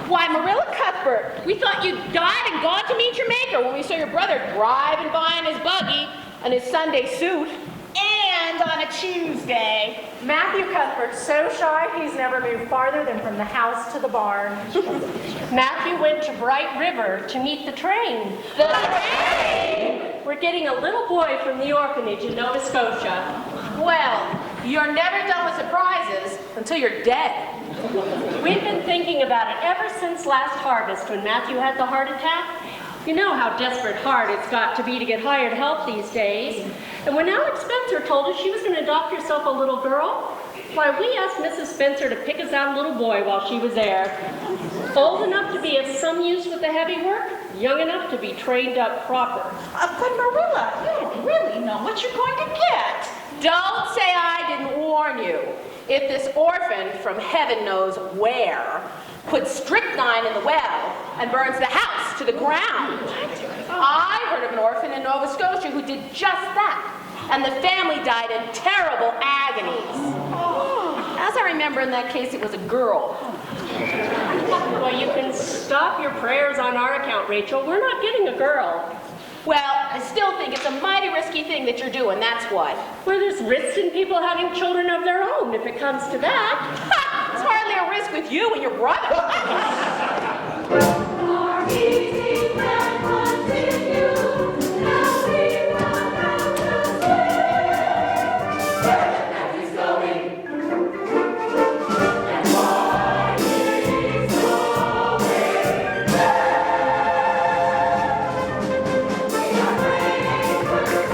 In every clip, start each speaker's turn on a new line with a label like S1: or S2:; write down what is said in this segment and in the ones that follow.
S1: Why, Marilla Cuthbert, we thought you'd died and gone to meet your maker when we saw your brother driving by in his buggy and his Sunday suit.
S2: And on a Tuesday.
S3: Matthew Cuthbert's so shy he's never moved farther than from the house to the barn.
S4: Matthew went to Bright River to meet the train.
S1: The train?
S4: We're getting a little boy from the orphanage in Nova Scotia.
S1: Well, you're never done with surprises until you're dead.
S4: We've been thinking about it ever since last harvest when Matthew had the heart attack. You know how desperate hard it's got to be to get hired help these days. And when Alex Spencer told us she was going to adopt herself a little girl, why, we asked Mrs. Spencer to pick us out a little boy while she was there. Old enough to be of some use with the heavy work, young enough to be trained up proper.
S2: But Marilla, you don't really know what you're going to get.
S1: Don't say I didn't warn you. If this orphan from heaven knows where puts strychnine in the well and burns the house to the ground. I heard of an orphan in Nova Scotia who did just that, and the family died in terrible agonies. As I remember in that case, it was a girl.
S4: Well, you can stop your prayers on our account, Rachel. We're not getting a girl.
S1: Well, I still think it's a mighty risky thing that you're doing, that's what.
S4: Well, there's risks in people having children of their own, if it comes to that.
S1: Ha! It's hardly a risk with you and your brother.
S5: Our easy plan continues. Now we run out the swing. Where the Matthew's going. And why he's going there. We are brave birds.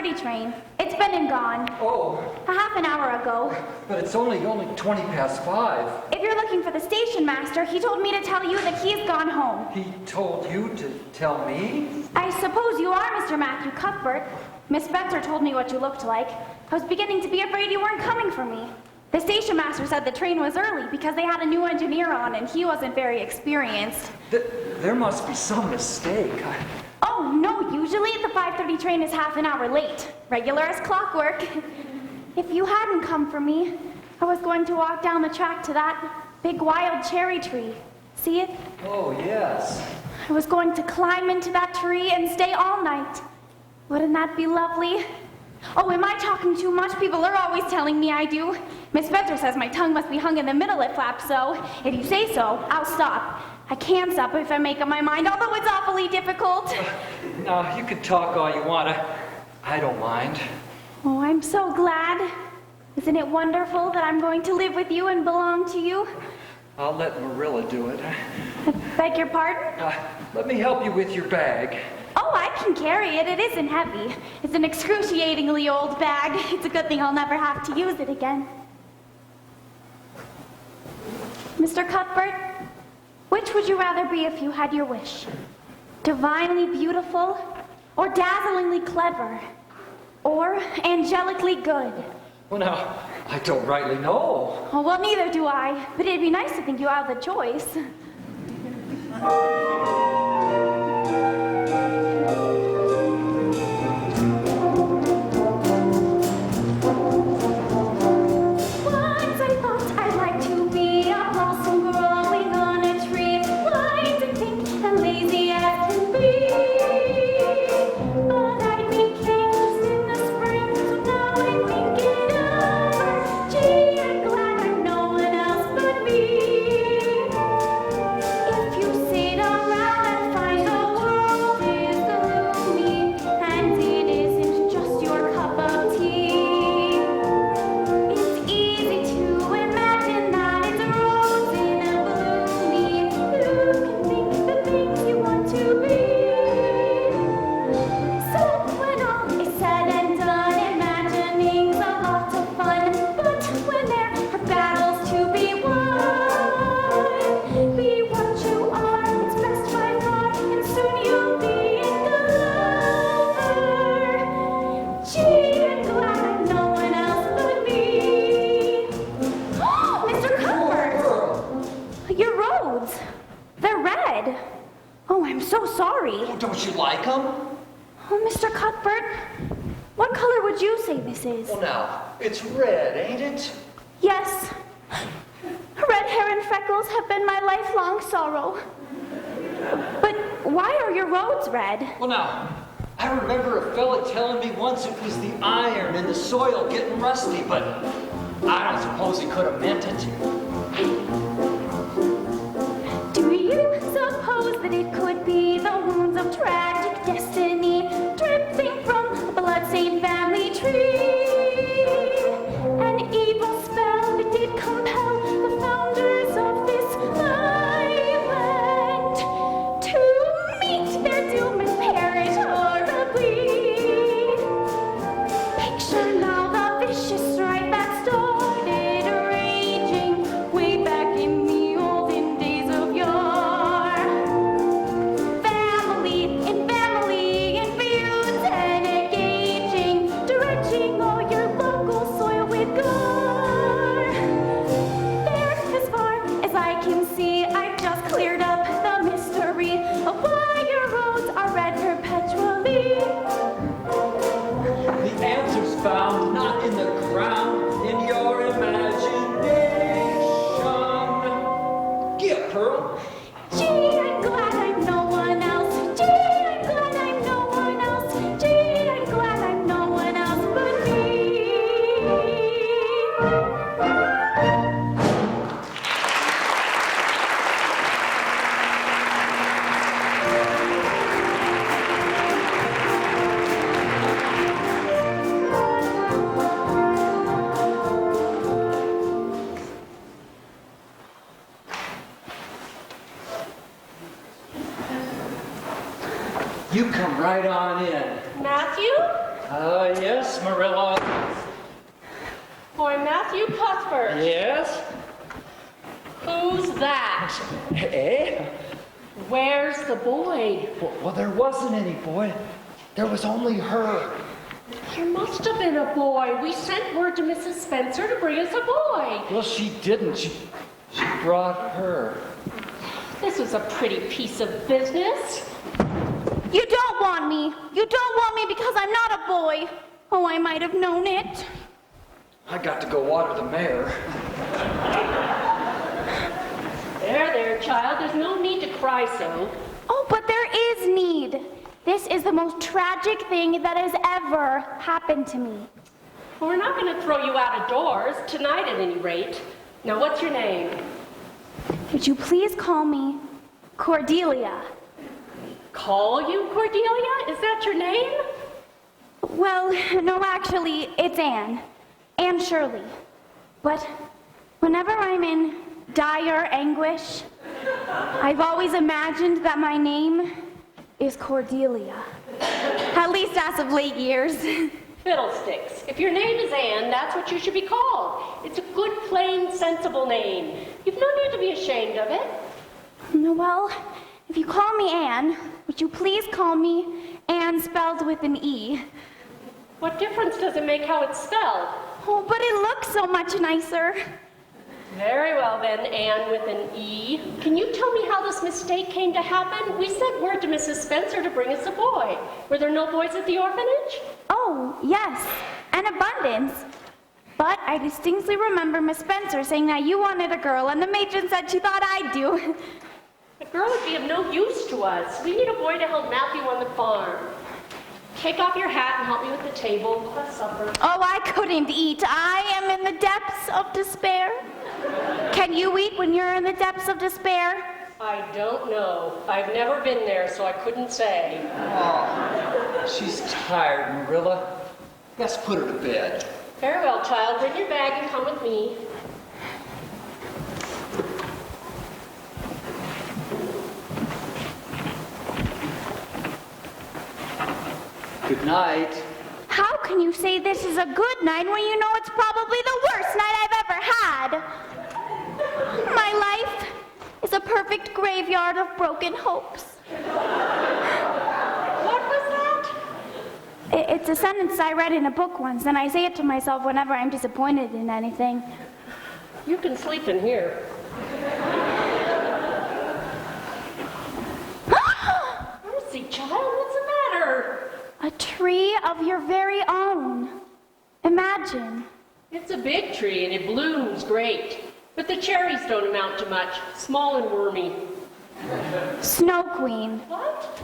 S6: 5:30 train. It's been and gone.
S7: Oh,
S6: A half an hour ago.
S7: but it's only 20 past 5.
S6: If you're looking for the station master, he told me to tell you that he's gone home.
S7: He told you to tell me?
S6: I suppose you are Mr. Matthew Cuthbert. Miss Spencer told me what you looked like. I was beginning to be afraid you weren't coming for me. The station master said the train was early because they had a new engineer on and he wasn't very experienced.
S7: There must be some mistake.
S6: Oh, no, usually the 5:30 train is half an hour late. Regular as clockwork. If you hadn't come for me, I was going to walk down the track to that big wild cherry tree. See it?
S7: Oh, yes.
S6: I was going to climb into that tree and stay all night. Wouldn't that be lovely? Oh, am I talking too much? People are always telling me I do. Miss Spencer says my tongue must be hung in the middle, it flaps so. If you say so, I'll stop. I can stop if I make up my mind, although it's awfully difficult.
S7: No, you can talk all you want. I don't mind.
S6: Oh, I'm so glad. Isn't it wonderful that I'm going to live with you and belong to you?
S7: I'll let Marilla do it.
S6: I beg your pardon?
S7: Let me help you with your bag.
S6: Oh, I can carry it. It isn't heavy. It's an excruciatingly old bag. It's a good thing I'll never have to use it again. Mr. Cuthbert, which would you rather be if you had your wish? Divinely beautiful, or dazzlingly clever, or angelically good?
S7: Well, now, I don't rightly know.
S6: Oh, well, neither do I, but it'd be nice to think you have the choice. Once I thought I'd like to be a blossom growing on a tree, light and pink and lazy as can be. But I became just in the spring, so now I'm thinking of her. Gee, I'm glad I'm no one else but me. If you sit around and find the world is gloomy, and it isn't just your cup of tea, it's easy to imagine that it's a rose in a blooming. You can think the things you want to be. So when all is said and done, imagining's a lot of fun. But when there are battles to be won, be what you are, it's best by far, and soon you'll be in clover. Gee, I'm glad I'm no one else but me. Mr. Cuthbert, your roads, they're red. Oh, I'm so sorry.
S7: Don't you like them?
S6: Oh, Mr. Cuthbert, what color would you say this is?
S7: Well, now, it's red, ain't it?
S6: Yes. Red hair and freckles have been my lifelong sorrow. But why are your roads red?
S7: Well, now, I remember a fella telling me once it was the iron in the soil getting rusty, but I don't suppose he could have meant it.
S6: Do you suppose that it could be the wounds of tragic destiny dripping from the blood-stained family tree? An evil spell that did compel the founders of this island to meet their doom and perish horribly. Picture now the vicious strife that started raging way back in the olden days of yore. Family in feuds and engaging, dredging all your local soil with gore. There, as far as I can see, I've just cleared up the mystery of why your roads are red perpetually.
S7: The answer's found not in the ground, in your imagination. Get Pearl.
S6: Gee, I'm glad I'm no one else. Gee, I'm glad I'm no one else. Gee, I'm glad I'm no one else but me.
S7: You come right on in.
S4: Matthew?
S7: Yes, Marilla.
S4: Boy, Matthew Cuthbert.
S7: Yes?
S4: Who's that?
S7: Eh?
S4: Where's the boy?
S7: Well, there wasn't any boy. There was only her.
S4: There must have been a boy. We sent word to Mrs. Spencer to bring us a boy.
S7: Well, she didn't. She brought her.
S4: This was a pretty piece of business.
S6: You don't want me. You don't want me because I'm not a boy. Oh, I might have known it.
S7: I got to go water the mare.
S4: There, child. There's no need to cry so.
S6: Oh, but there is need. This is the most tragic thing that has ever happened to me.
S4: Well, we're not going to throw you out of doors, tonight at any rate. Now, what's your name?
S6: Would you please call me Cordelia?
S4: Call you Cordelia? Is that your name?
S6: Well, no, actually, it's Anne. Anne Shirley. But whenever I'm in dire anguish, I've always imagined that my name is Cordelia. At least as of late years.
S4: Fiddlesticks. If your name is Anne, that's what you should be called. It's a good, plain, sensible name. You've no need to be ashamed of it.
S6: Well, if you call me Anne, would you please call me Anne spelled with an E?
S4: What difference does it make how it's spelled?
S6: Oh, but it looks so much nicer.
S4: Very well then, Anne with an E. Can you tell me how this mistake came to happen? We sent word to Mrs. Spencer to bring us a boy. Were there no boys at the orphanage?
S6: Oh, yes, an abundance. But I distinctly remember Miss Spencer saying that you wanted a girl, and the matron said she thought I'd do.
S4: A girl would be of no use to us. We need a boy to help Matthew on the farm. Take off your hat and help me with the table. We'll have supper.
S6: Oh, I couldn't eat. I am in the depths of despair. Can you eat when you're in the depths of despair?
S4: I don't know. I've never been there, so I couldn't say.
S7: Oh, she's tired, Marilla. Let's put her to bed.
S4: Very well, child. Bring your bag and come with me.
S7: Good night.
S6: How can you say this is a good night when you know it's probably the worst night I've ever had? My life is a perfect graveyard of broken hopes.
S4: What was that?
S6: It's a sentence I read in a book once, and I say it to myself whenever I'm disappointed in anything.
S4: You can sleep in here. Mercy, child, what's the matter?
S6: A tree of your very own. Imagine.
S4: It's a big tree and it blooms great. But the cherries don't amount to much. Small and wormy.
S6: Snow Queen.
S4: What?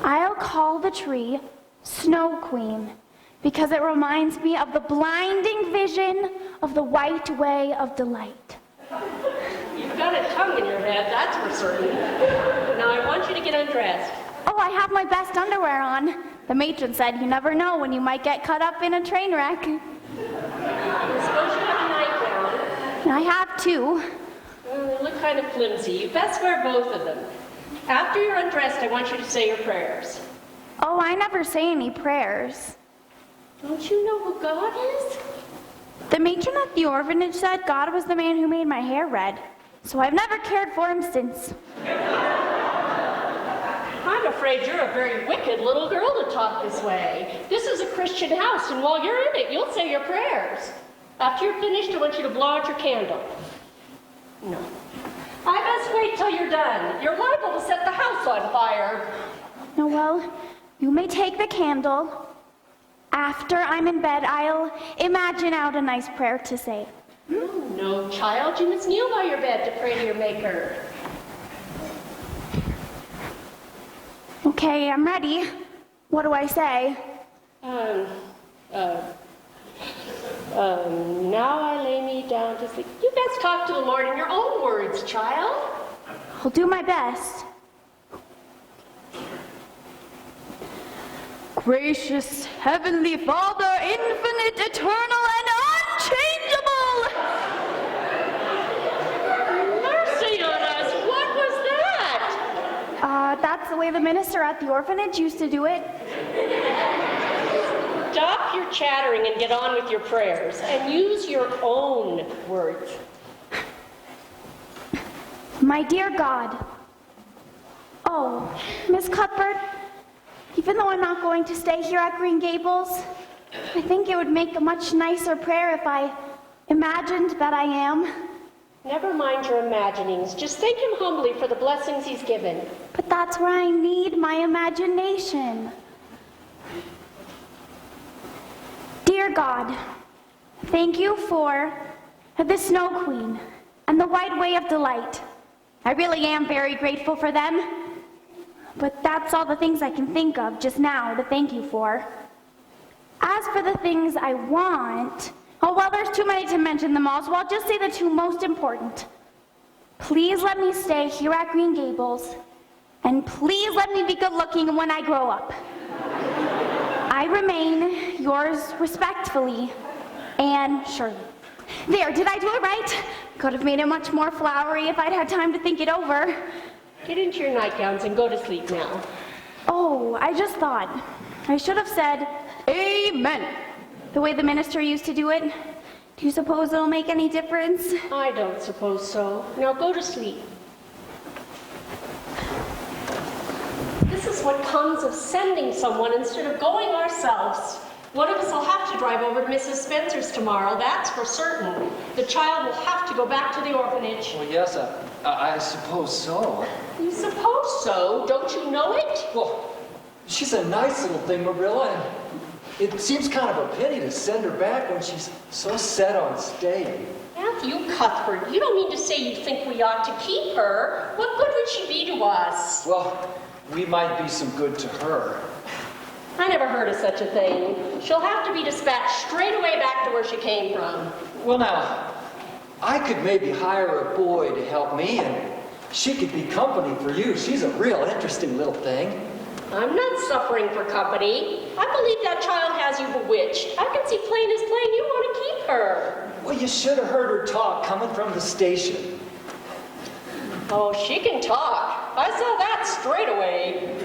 S6: I'll call the tree Snow Queen because it reminds me of the blinding vision of the white way of delight.
S4: You've got a tongue in your head, that's for certain. Now I want you to get undressed.
S6: Oh, I have my best underwear on. The matron said you never know when you might get cut up in a train wreck.
S4: I suppose you have a nightgown.
S6: I have two.
S4: Well, they look kind of flimsy. You best wear both of them. After you're undressed, I want you to say your prayers.
S6: Oh, I never say any prayers.
S4: Don't you know who God is?
S6: The matron at the orphanage said God was the man who made my hair red, so I've never cared for him since.
S4: I'm afraid you're a very wicked little girl to talk this way. This is a Christian house, and while you're in it, you'll say your prayers. After you're finished, I want you to blow out your candle. No. I best wait till you're done. You're liable to set the house on fire.
S6: No, well, you may take the candle. After I'm in bed, I'll imagine out a nice prayer to say.
S4: No, child, you must kneel by your bed to pray to your Maker.
S6: Okay, I'm ready. What do I say?
S4: Now I lay me down to sleep. You best talk to the Lord in your own words, child.
S6: I'll do my best. Gracious Heavenly Father, infinite, eternal, and unchangeable!
S4: Mercy on us, what was that?
S6: That's the way the minister at the orphanage used to do it.
S4: Stop your chattering and get on with your prayers, and use your own words.
S6: My dear God. Oh, Miss Cuthbert, even though I'm not going to stay here at Green Gables, I think it would make a much nicer prayer if I imagined that I am.
S4: Never mind your imaginings. Just thank him humbly for the blessings he's given.
S6: But that's where I need my imagination. Dear God, thank you for the Snow Queen and the White Way of Delight. I really am very grateful for them. But that's all the things I can think of just now to thank you for. As for the things I want, oh, well, there's too many to mention them all, so I'll just say the two most important. Please let me stay here at Green Gables, and please let me be good looking when I grow up. I remain yours respectfully, Anne Shirley. There, did I do it right? Could have made it much more flowery if I'd had time to think it over.
S4: Get into your nightgowns and go to sleep now.
S6: Oh, I just thought. I should have said, Amen, the way the minister used to do it. Do you suppose it'll make any difference?
S4: I don't suppose so. Now go to sleep. This is what comes of sending someone instead of going ourselves. One of us will have to drive over to Mrs. Spencer's tomorrow, that's for certain. The child will have to go back to the orphanage.
S7: Well, yes, I suppose so.
S4: You suppose so? Don't you know it?
S7: Well, she's a nice little thing, Marilla, and it seems kind of a pity to send her back when she's so set on staying.
S4: Matthew Cuthbert, you don't mean to say you think we ought to keep her? What good would she be to us?
S7: Well, we might be some good to her.
S4: I never heard of such a thing. She'll have to be dispatched straight away back to where she came from.
S7: Well, now, I could maybe hire a boy to help me, and she could be company for you. She's a real interesting little thing.
S4: I'm not suffering for company. I believe that child has you bewitched. I can see plain as plain you want to keep her.
S7: Well, you should have heard her talk coming from the station.
S4: Oh, she can talk. I saw that straight away.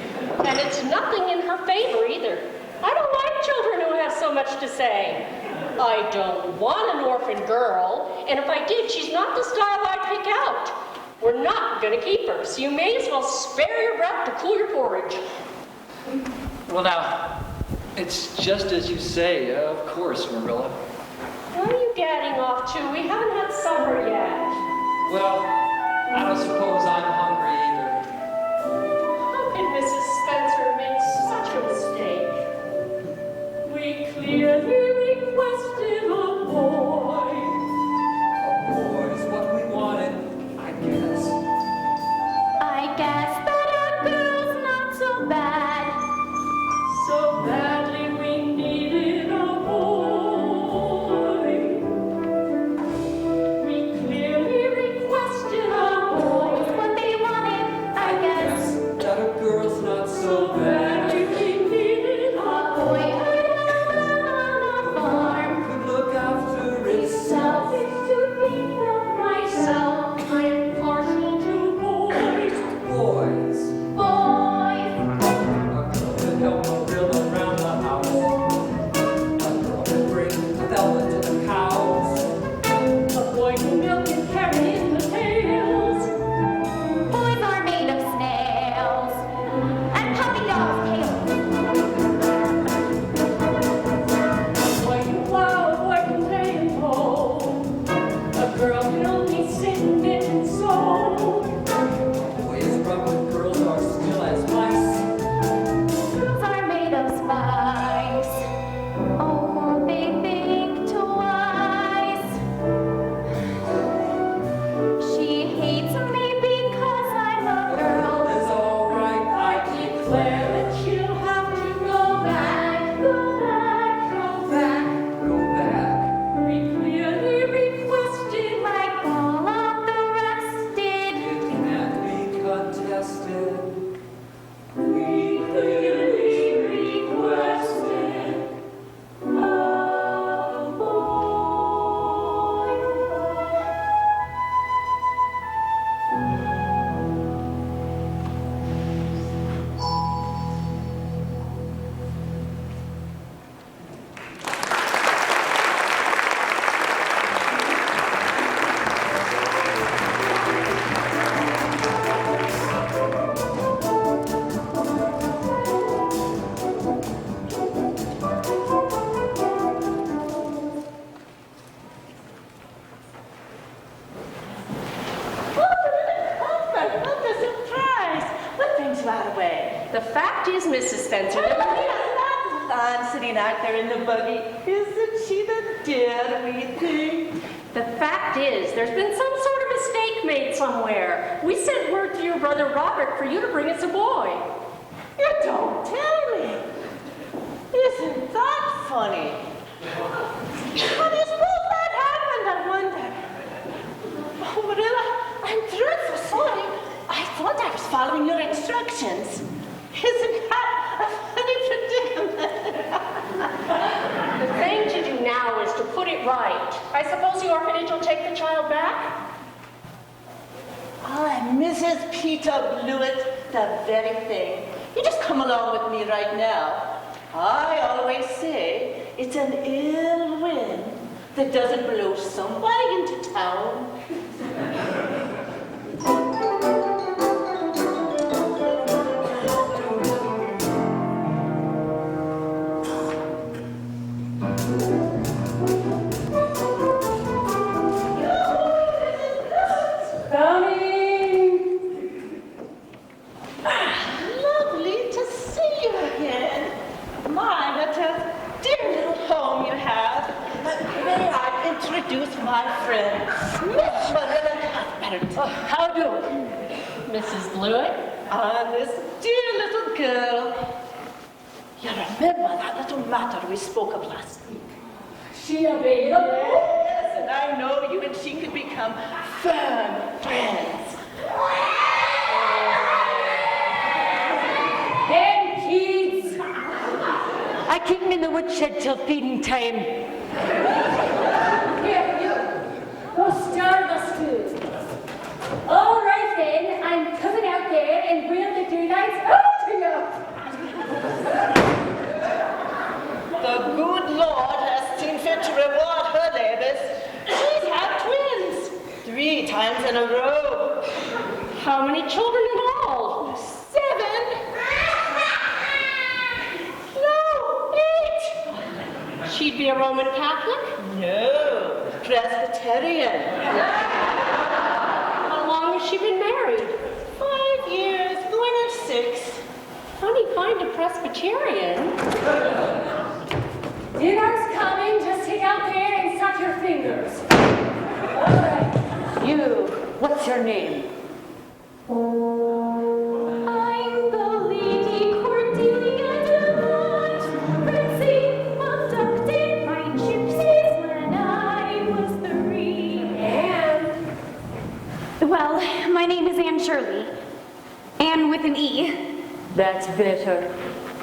S4: And it's nothing in her favor either. I don't like children who have so much to say. I don't want an orphan girl, and if I did, she's not the style I'd pick out. We're not going to keep her, so you may as well spare your breath to cool your porridge.
S7: Well, now, it's just as you say, of course, Marilla.
S4: Where are you gadding off to? We haven't had supper yet.
S7: Well, I don't suppose I'm hungry either.
S4: How can Mrs. Spencer make such a mistake? We clearly requested a boy.
S7: A boy's what we wanted, I guess.
S6: I guess that a girl's not so bad.
S4: So badly we needed a boy. We clearly requested a boy.
S6: It's what they wanted, I guess.
S7: That a girl's not so bad.
S4: Badly we needed a
S6: Boy, on a farm.
S7: Could look after
S6: Self
S7: itself.
S6: is to think of myself.
S4: I'm partial to boys.
S7: Boys.
S6: Boys.
S7: A girl could help Marilla around the house. A girl could bring the velvet to the cows.
S4: A boy can milk and carry in the pails.
S6: Boys are made of snails and puppy dog tails.
S4: A boy can plow, a boy can play and hoe. A girl can only sit and knit and sew.
S7: Boys rub with girls are still as mice.
S6: Girls are made of spice. Oh, won't they think twice? She hates me because I'm a girl.
S7: It's alright, I
S4: Declare that she'll have to go back, go back, go back.
S7: go back.
S4: We clearly requested
S6: Like all of the rest did.
S7: It can't be contested.
S4: We clearly requested a boy. fact is, Mrs. Spencer,
S2: I'm sitting out there in the buggy. Isn't she the dear wee thing?
S4: the fact is, there's been some sort of mistake made somewhere. We sent word to your brother Robert for you to bring us a boy.
S2: You don't tell me. Isn't that funny? How do you suppose that happened, I wonder? Oh, Marilla, I'm dreadful sorry. I thought I was following your instructions. Isn't that a funny predicament?
S4: The thing to do now is to put it right. I suppose the orphanage will take the child back?
S2: Ah, Mrs. Peter Blewett, the very thing. You just come along with me right now. I always say it's an ill wind that doesn't blow somebody into town. Lovely to see you again. My, what a dear little home you have. May I introduce my friend, Miss Marilla Cuthbert.
S4: How do? Mrs. Blewett?
S2: And this dear little girl. You remember that little matter we spoke of last week?
S4: She available?
S2: Yes, and I know you and she could become firm friends.
S8: Then, kids, I keep them in the woodshed till feeding time. Here, you, go start the school. All right then, I'm coming out there and bring the daylights out to you.
S2: The good Lord has seen fit to reward her labors. She's had twins 3 times in a row.
S4: How many children in all?
S2: 7. No, 8.
S4: She'd be a Roman Catholic?
S2: No, Presbyterian.
S4: How long has she been married?
S2: 5 years, going on 6.
S4: Funny find a Presbyterian.
S8: Dinner's coming, just sit out there and suck your fingers. All right, you, what's your name?
S6: I'm the Lady Cordelia Demont, Ritzy abducted by gypsies when I was 3.
S8: Anne.
S6: Well, my name is Anne Shirley. Anne with an E.
S8: That's better.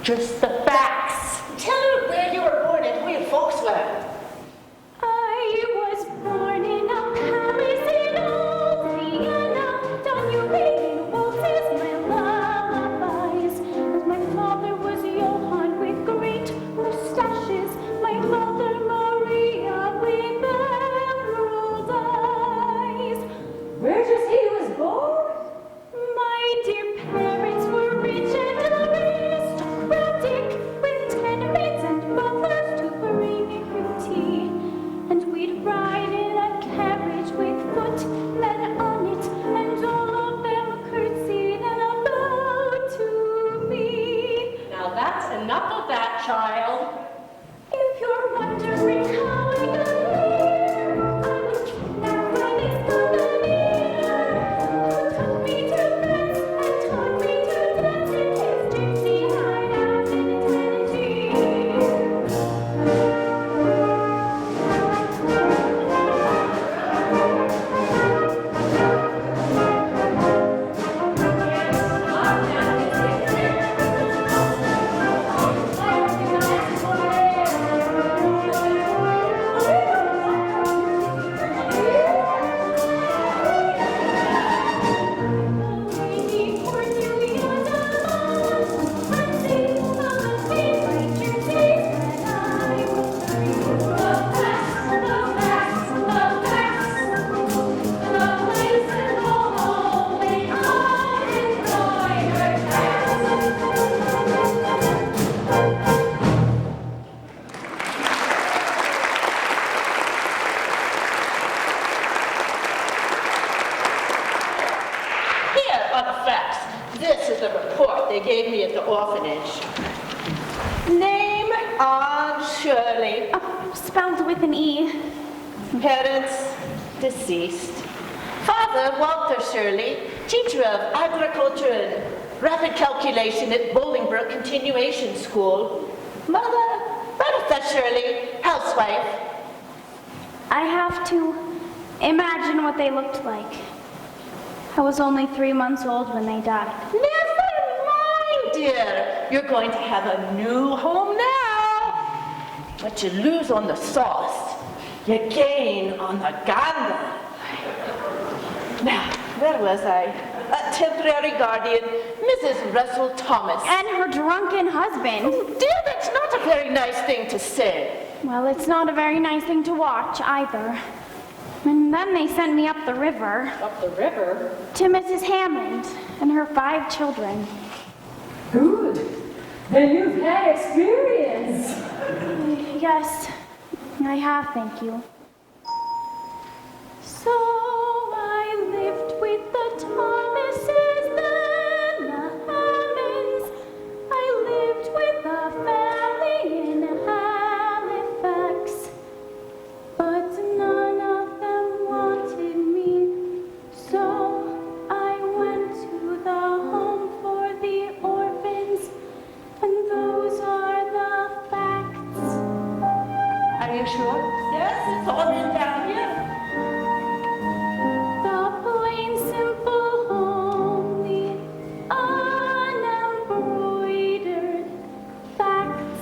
S8: Just the facts.
S2: Tell her where you were born and who your folks were.
S6: I was born in a palace in old Vienna. Don't you read waltzes, my lullabies? And my father was Johann with great mustaches. My mother Maria with emerald eyes.
S8: Where did you say he was born?
S6: My dear parents were rich and aristocratic, with 10 maids and butlers to bring you tea. And we'd ride in a carriage with footmen on it, and all of them curtsied and bowed to me.
S4: Now that's enough of that, child.
S6: If you're wondering how I got here, I was kidnapped by this buccaneer, who took me to France and taught me to dance in his gypsy hideout in Tennessee.
S2: orphanage. Name Aunt Shirley.
S6: Spelled with an E.
S2: Parents deceased. Father Walter Shirley, teacher of agriculture and rapid calculation at Bolingbroke Continuation School. Mother Bertha Shirley, housewife.
S6: I have to imagine what they looked like. I was only 3 months old when they died.
S2: Never mind, dear. You're going to have a new home now. What you lose on the sauce, you gain on the gander. Now, where was I? A temporary guardian, Mrs. Russell Thomas.
S6: And her drunken husband.
S2: Oh, dear, that's not a very nice thing to say.
S6: Well, it's not a very nice thing to watch either. And then they sent me up the river.
S4: Up the river?
S6: To Mrs. Hammond and her 5 children.
S8: Good. Then you've had experience.
S6: Yes, I have, thank you. So I lived with the Thomases, then the Hammonds. I lived with the family in Halifax. But none of them wanted me. So I went to the home for the orphans. And those are the facts.
S2: Are you sure? Yes, it's all written down here.
S6: The plain, simple, homely, unembroidered facts.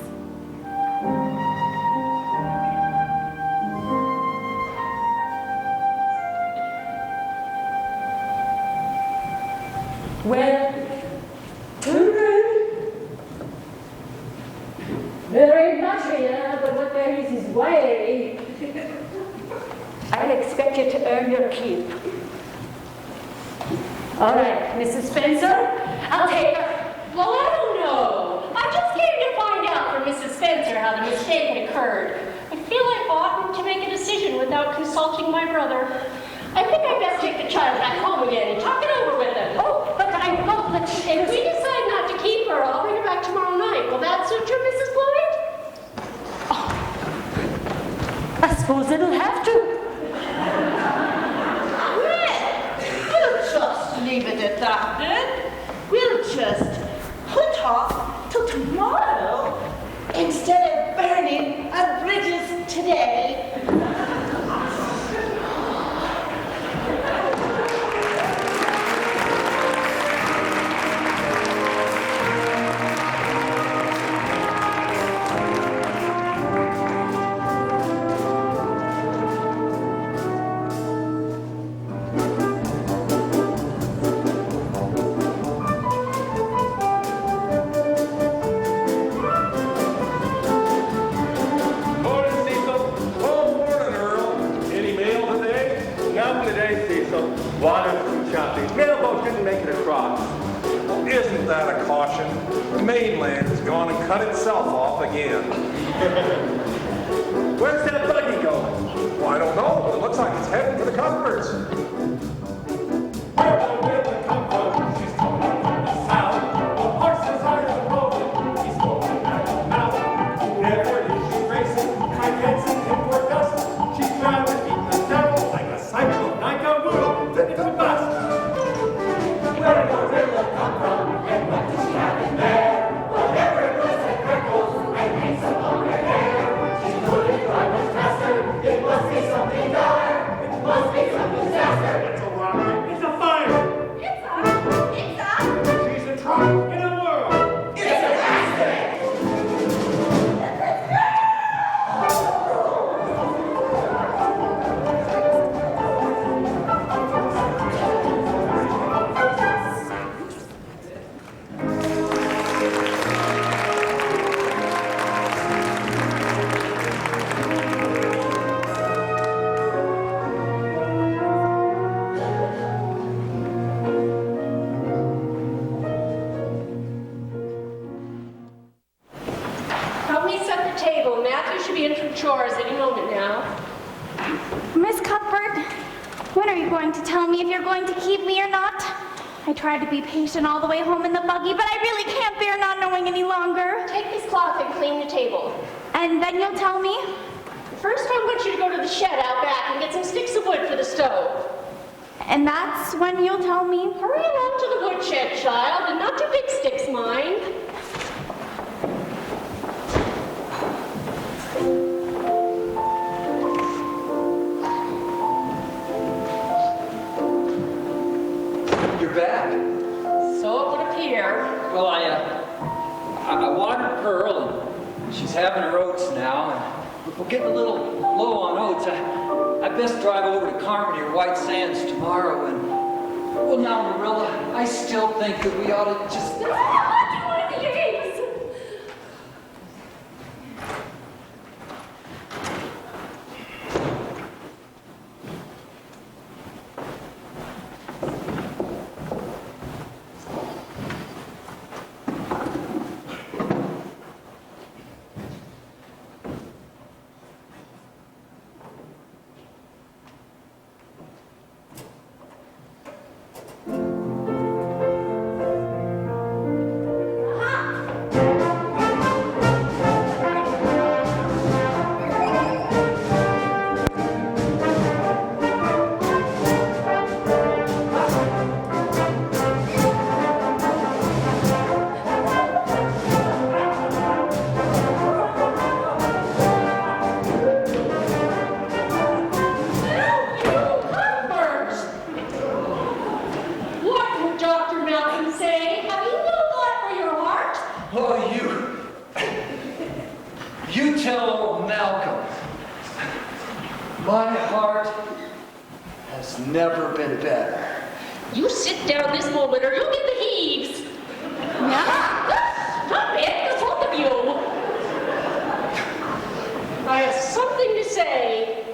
S8: Well, children, there ain't much here, but what there is way. I'll expect you to earn your keep. All right, Mrs. Spencer, I'll take her.
S4: Well, I don't know. I just came to find out from Mrs. Spencer how the mistake had occurred. I feel I oughtn't to make a decision without consulting my brother. I think I'd best take the child back home again and talk it over with him. Oh, but I won't let you. If we decide not to keep her, I'll bring her back tomorrow night. Will that suit you, Mrs. Floyd?
S8: I suppose it'll have to.
S2: We'll just leave it at that then. We'll just put off till tomorrow instead of burning our bridges today.
S9: Isn't that a caution? The mainland has gone and cut itself off again. Where's that buggy going? Well, I don't know, but it looks like it's heading for the Cuthberts. Where will it come from? She's coming from the south. The horse's eyes are rolling. He's going at the mouth. Never is she racing. I can't see him for dust. She's trying to beat the devil like a cycle, like a wheel, fit to bust. Where will it come from? And what does she have in there? Whatever it was that crackles and hangs upon her hair. She couldn't drive much faster. It must be something dire. It must be some disaster. It's a robbery. It's a fire. She's in trouble in a world. It's an accident.
S4: Help me set the table. Matthew should be in from chores any moment now.
S6: Miss Cuthbert, when are you going to tell me if you're going to keep me or not? I tried to be patient all the way home in the buggy, but I really can't bear not knowing any longer.
S4: Take this cloth and clean the table.
S6: And then you'll tell me?
S4: First, I want you to go to the shed out back and get some sticks of wood for the stove.
S6: And that's when you'll tell me?
S4: Hurry along to the woodshed, child, and not too big sticks, mind.
S7: You're back.
S4: So it would appear.
S7: Well, I watered Pearl, and she's having her oats now, and we're getting a little low on oats. I best drive over to Carmody or White Sands tomorrow, and well, now, Marilla, I still think that we ought to just.
S4: You sit down this moment or you'll get the heaves. Stop it, the both of you. I have something to say,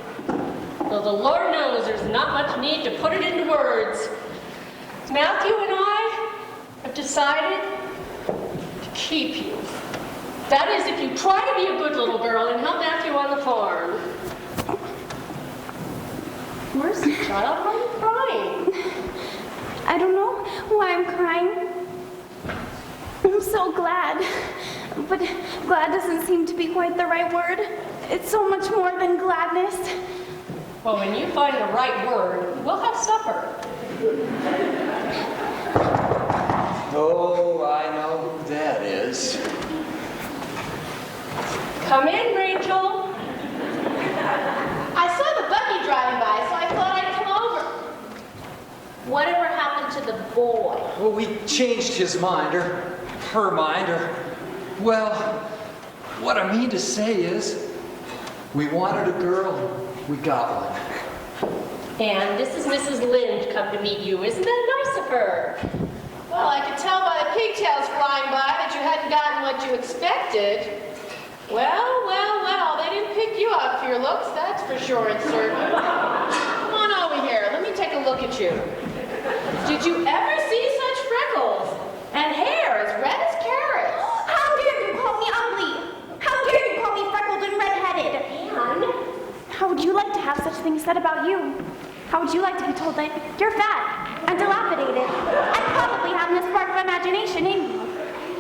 S4: though the Lord knows there's not much need to put it into words. Matthew and I have decided to keep you. That is, if you try to be a good little girl and help Matthew on the farm. Mercy, child, why are you crying?
S6: I don't know why I'm crying. I'm so glad. But glad doesn't seem to be quite the right word. It's so much more than gladness.
S4: Well, when you find the right word, we'll have supper.
S7: Oh, I know who that is.
S4: Come in, Rachel.
S2: I saw the buggy driving by, so I thought I'd come over. Whatever happened to the boy?
S7: Well, we changed his mind, or her mind, or... Well, what I mean to say is, we wanted a girl, we got one.
S4: And this is Mrs. Lynde come to meet you. Isn't that nice of her?
S2: Well, I could tell by the pigtails flying by that you hadn't gotten what you expected. Well, they didn't pick you up for your looks, that's for sure and certain. Come on over here, let me take a look at you. Did you ever see such freckles? And hair as red as carrots?
S6: How dare you call me ugly? How dare you call me freckled and redheaded?
S4: And
S6: how would you like to have such things said about you? How would you like to be told that you're fat and dilapidated and probably have a spark of imagination in you?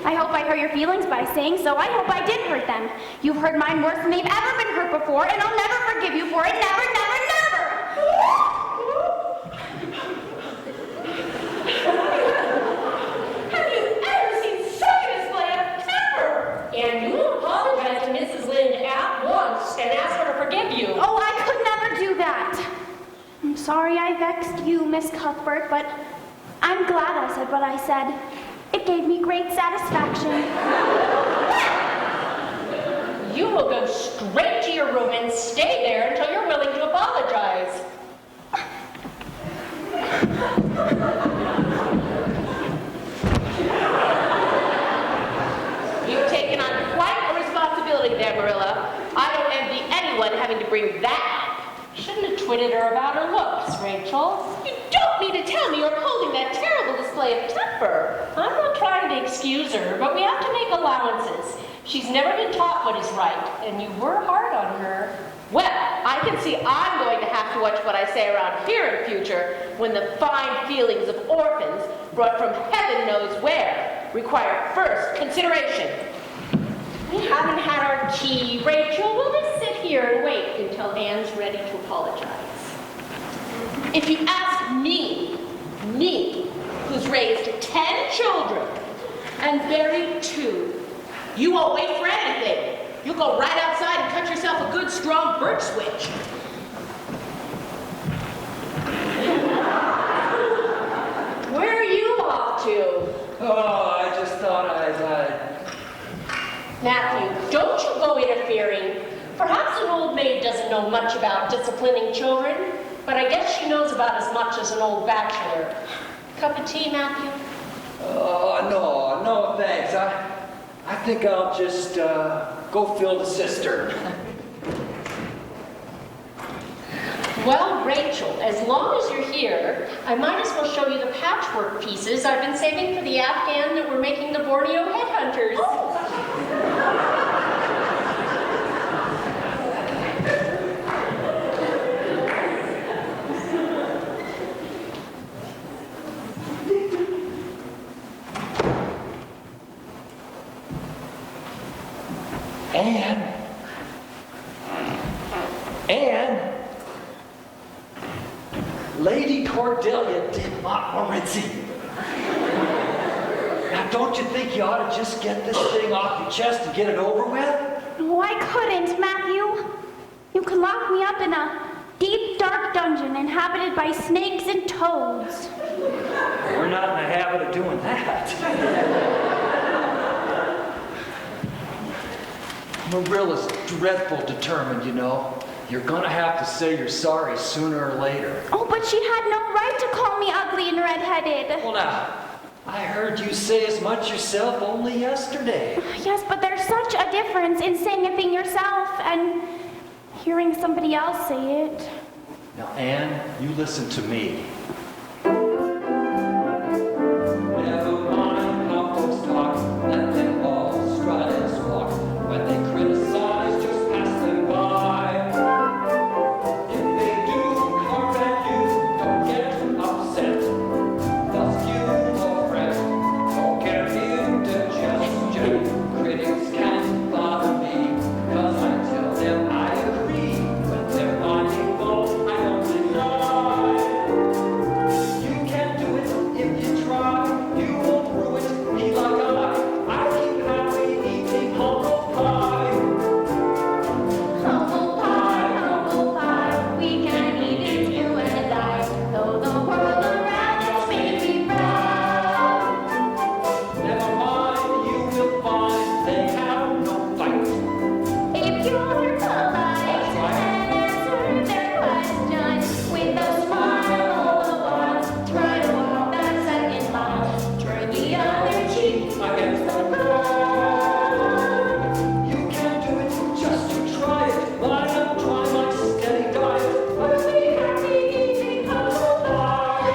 S6: I hope I hurt your feelings by saying so. I hope I did hurt them. You've hurt mine worse than they've ever been hurt before, and I'll never forgive you for it. Never, never, never!
S4: have you ever seen such a display of temper? And you apologize to Mrs. Lynde at once and ask her to forgive you.
S6: Oh, I could never do that. I'm sorry I vexed you, Miss Cuthbert, but I'm glad I said what I said. It gave me great satisfaction.
S4: You will go straight to your room and stay there until you're willing to apologize.
S2: You've taken on quite a responsibility there, Marilla. I don't envy anyone having to bring that up.
S4: Shouldn't have twitted her about her looks, Rachel.
S2: You don't mean to tell me you're holding that terrible display of temper.
S4: I'm not trying to excuse her, but we have to make allowances. She's never been taught what is right, and you were hard on her.
S1: Well, I can see I'm going to have to watch what I say around here in future when the fine feelings of orphans, brought from heaven knows where, require first consideration.
S4: We haven't had our tea. Rachel, we'll just sit here and wait until Anne's ready to apologize.
S1: If you ask me, who's raised 10 children and buried 2, you won't wait for anything. You'll go right outside and cut yourself a good strong birch switch. Where are you off to?
S7: Oh, I just thought I'd...
S4: Matthew, don't you go interfering. Perhaps an old maid doesn't know much about disciplining children, but I guess she knows about as much as an old bachelor. Cup of tea, Matthew?
S7: Oh, no, thanks. I think I'll just go fill the cistern.
S4: Well, Rachel, as long as you're here, I might as well show you the patchwork pieces I've been saving for the Afghan that we're making the Borneo headhunters.
S7: Anne, Lady Cordelia did Montmorency. Now, don't you think you ought to just get this thing off your chest and get it over with?
S6: No, I couldn't, Matthew. You could lock me up in a deep, dark dungeon inhabited by snakes and toads.
S7: We're not in the habit of doing that. Marilla's dreadful determined, you know. You're gonna have to say you're sorry sooner or later.
S6: Oh, but she had no right to call me ugly and redheaded.
S7: Well, now, I heard you say as much yourself only yesterday.
S6: Yes, but there's such a difference in saying a thing yourself and hearing somebody else say it.
S7: Now, Anne, you listen to me. Never mind how folks talk, let them all strut and squawk. When they criticize, just pass them by. If they do carp at you, don't get upset. Thus you, oh friend, don't get indigestion. Critics can't bother me, 'cause I tell them I agree. When they're finding fault, I don't deny. You can't do it if you try. You won't rue it, be like I keep happy eating humble pie.
S6: Humble pie, we can eat it, you and I. Though the world around us may be round.
S7: Never mind, you will find they have no fight.
S6: If you're polite and answer their questions with a smile all the while, try to walk that second mile. Turn the other cheek
S7: Against the ground. You can't do it, just to try it. Why not try my steady diet? I'll be happy eating humble pie.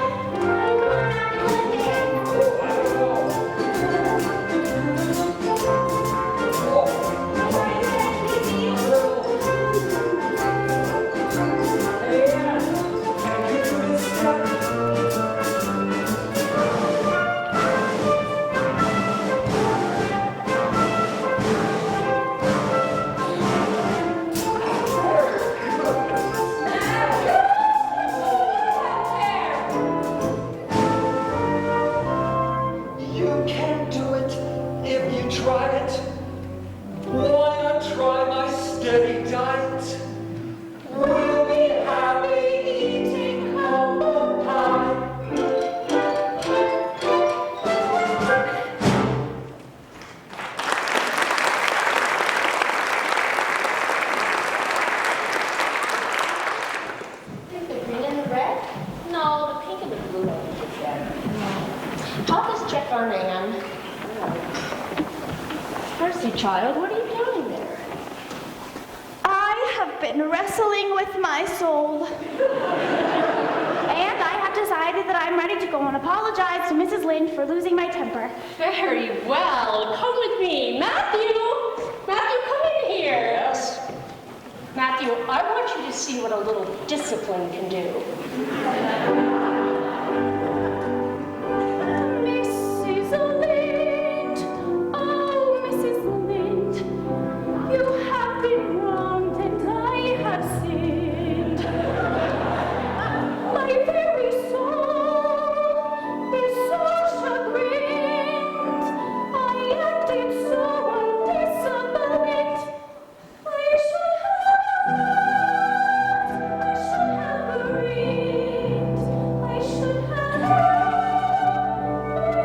S7: You can't do it if you try it. Why not try my steady diet? We'll be happy eating humble pie.
S4: The green and the red? No, the pink and the blue are together. I'll just check on Anne. Percy, child, what are you doing there?
S6: I have been wrestling with my soul. And I have decided that I'm ready to go and apologize to Mrs. Lynde for losing my temper.
S4: Very well. Come with me. Matthew! what a little discipline can do.
S6: Mrs. Lind, oh, Mrs. Lind, you have been wronged and I have sinned. My very soul is so chagrined. I acted so undisciplined. I should have arraigned. I should have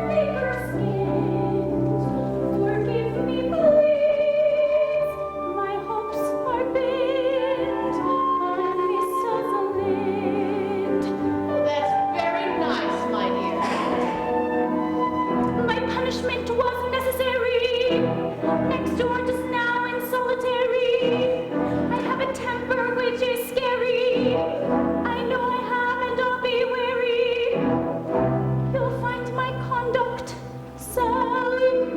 S6: finger skinned. Forgive me, please. My hopes are bent on Mrs. Lind.
S2: That's very nice, my dear.
S6: My punishment was necessary. Next door just now in solitary. I have a temper which is scary. I know I have and I'll be wary. You'll find my conduct salutary.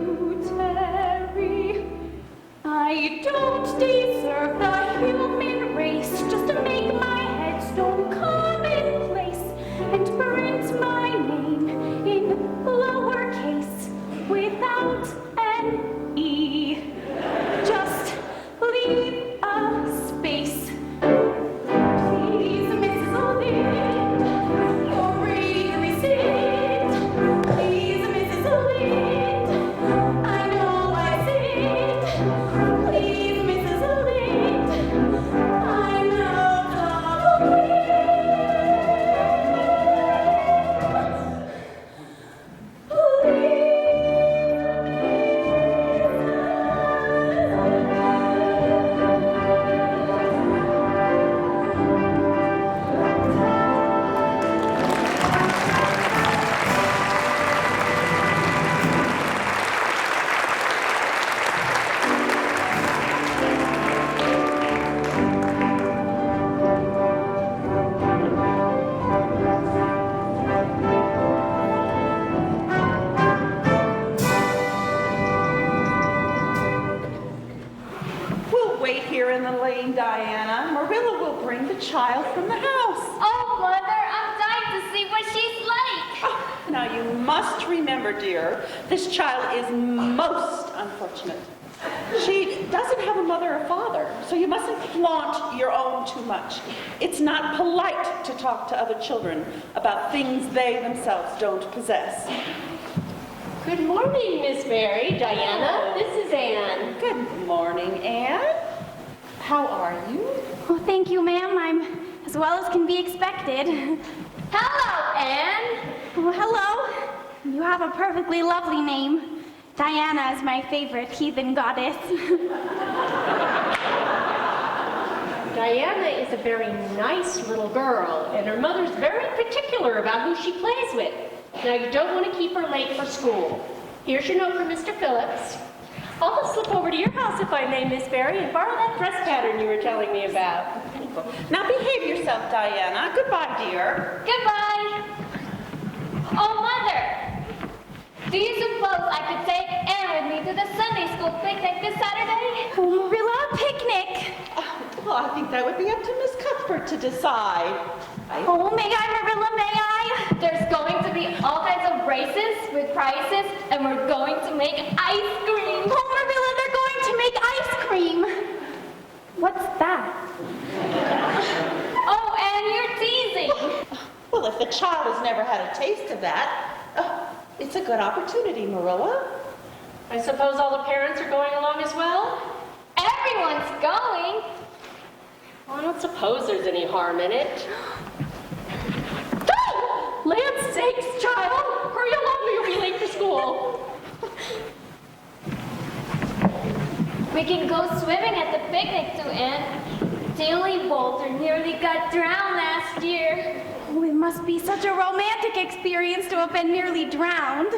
S6: I don't deserve the human race just to make my headstone commonplace and print my name in lowercase without an E. Just leave a space. Please, Mrs. Lind, your read receipt. Please, Mrs. Lind, I know I sinned. Please, Mrs. Lind, I'm out of
S2: We'll wait here in the lane, Diana. Marilla will bring the child from the house.
S8: Oh, Mother, I'm dying to see what she's like.
S2: Oh, now you must remember, dear, this child is most unfortunate. She doesn't have a mother or father, so you mustn't flaunt your own too much. It's not polite to talk to other children about things they themselves don't possess.
S4: Good morning, Miss Mary, Diana. This is Anne.
S2: Good morning, Anne. How are you?
S6: Oh, thank you, ma'am. I'm as well as can be expected.
S8: Hello, Anne.
S6: Oh, hello. You have a perfectly lovely name. Diana is my favorite heathen goddess.
S4: Diana is a very nice little girl, and her mother's very particular about who she plays with. Now, you don't want to keep her late for school. Here's your note from Mr. Phillips. I'll just slip over to your house if I may, Miss Barry, and borrow that dress pattern you were telling me about.
S2: Now behave yourself, Diana. Goodbye, dear.
S8: Goodbye. Oh, Mother. Do you suppose I could take Anne with me to the Sunday school picnic this Saturday?
S6: Oh, Marilla, a picnic.
S2: Well, I think that would be up to Miss Cuthbert to decide.
S6: Oh, may I, Marilla, may I?
S8: There's going to be all kinds of races with prizes, and we're going to make ice cream.
S6: Oh, Marilla, they're going to make ice cream. What's that?
S8: Oh, Anne, you're teasing.
S2: Well, if the child has never had a taste of that, it's a good opportunity, Marilla.
S4: I suppose all the parents are going along as well?
S8: Everyone's going.
S4: Well, I don't suppose there's any harm in it. Oh, Land's sakes, child! Hurry along or you'll be late for school.
S8: We can go swimming at the picnic too, Anne. Dilly Walter nearly got drowned last year.
S6: Oh, it must be such a romantic experience to have been nearly drowned.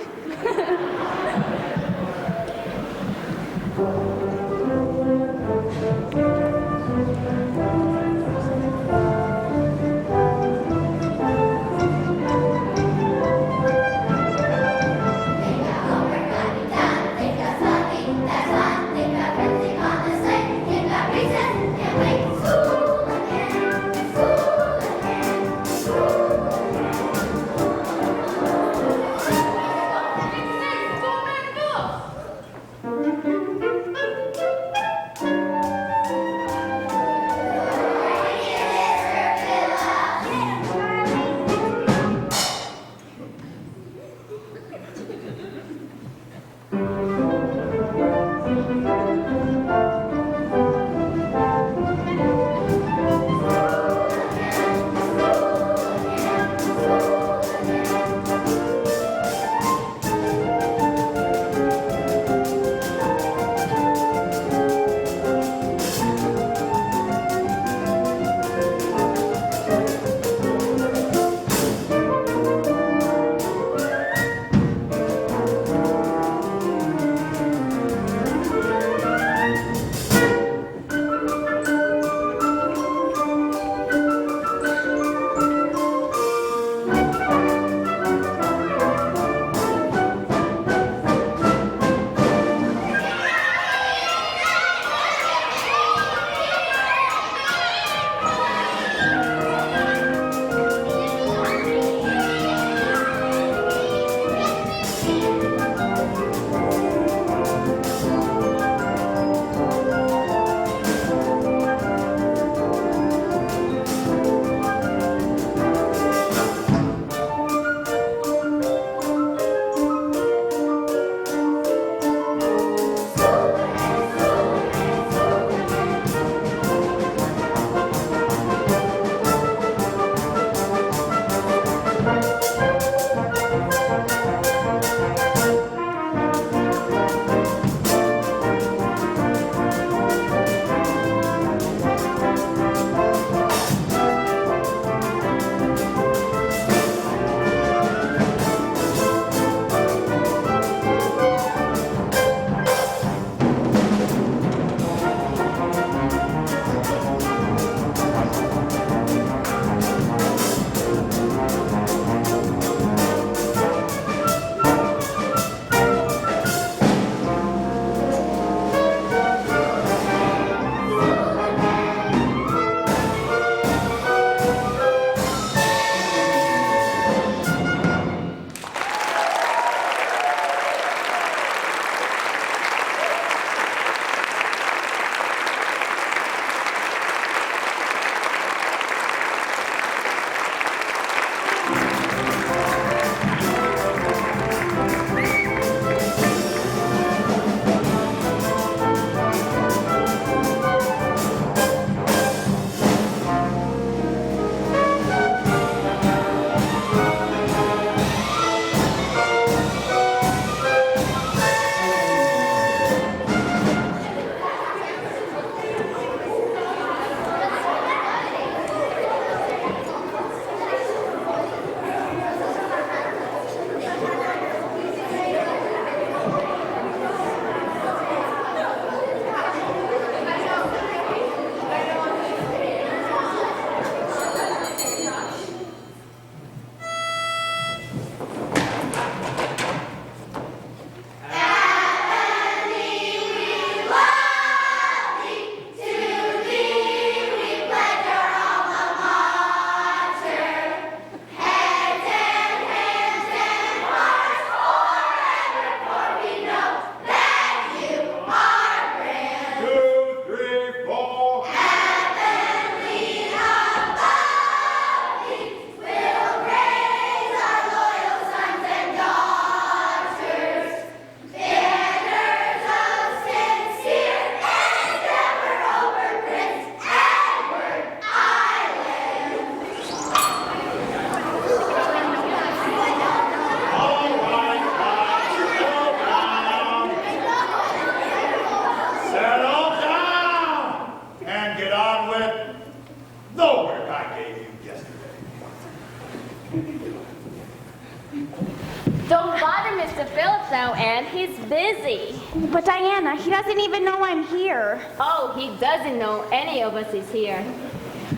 S8: busy.
S6: But Diana, he doesn't even know I'm here.
S8: Oh, he doesn't know any of us is here.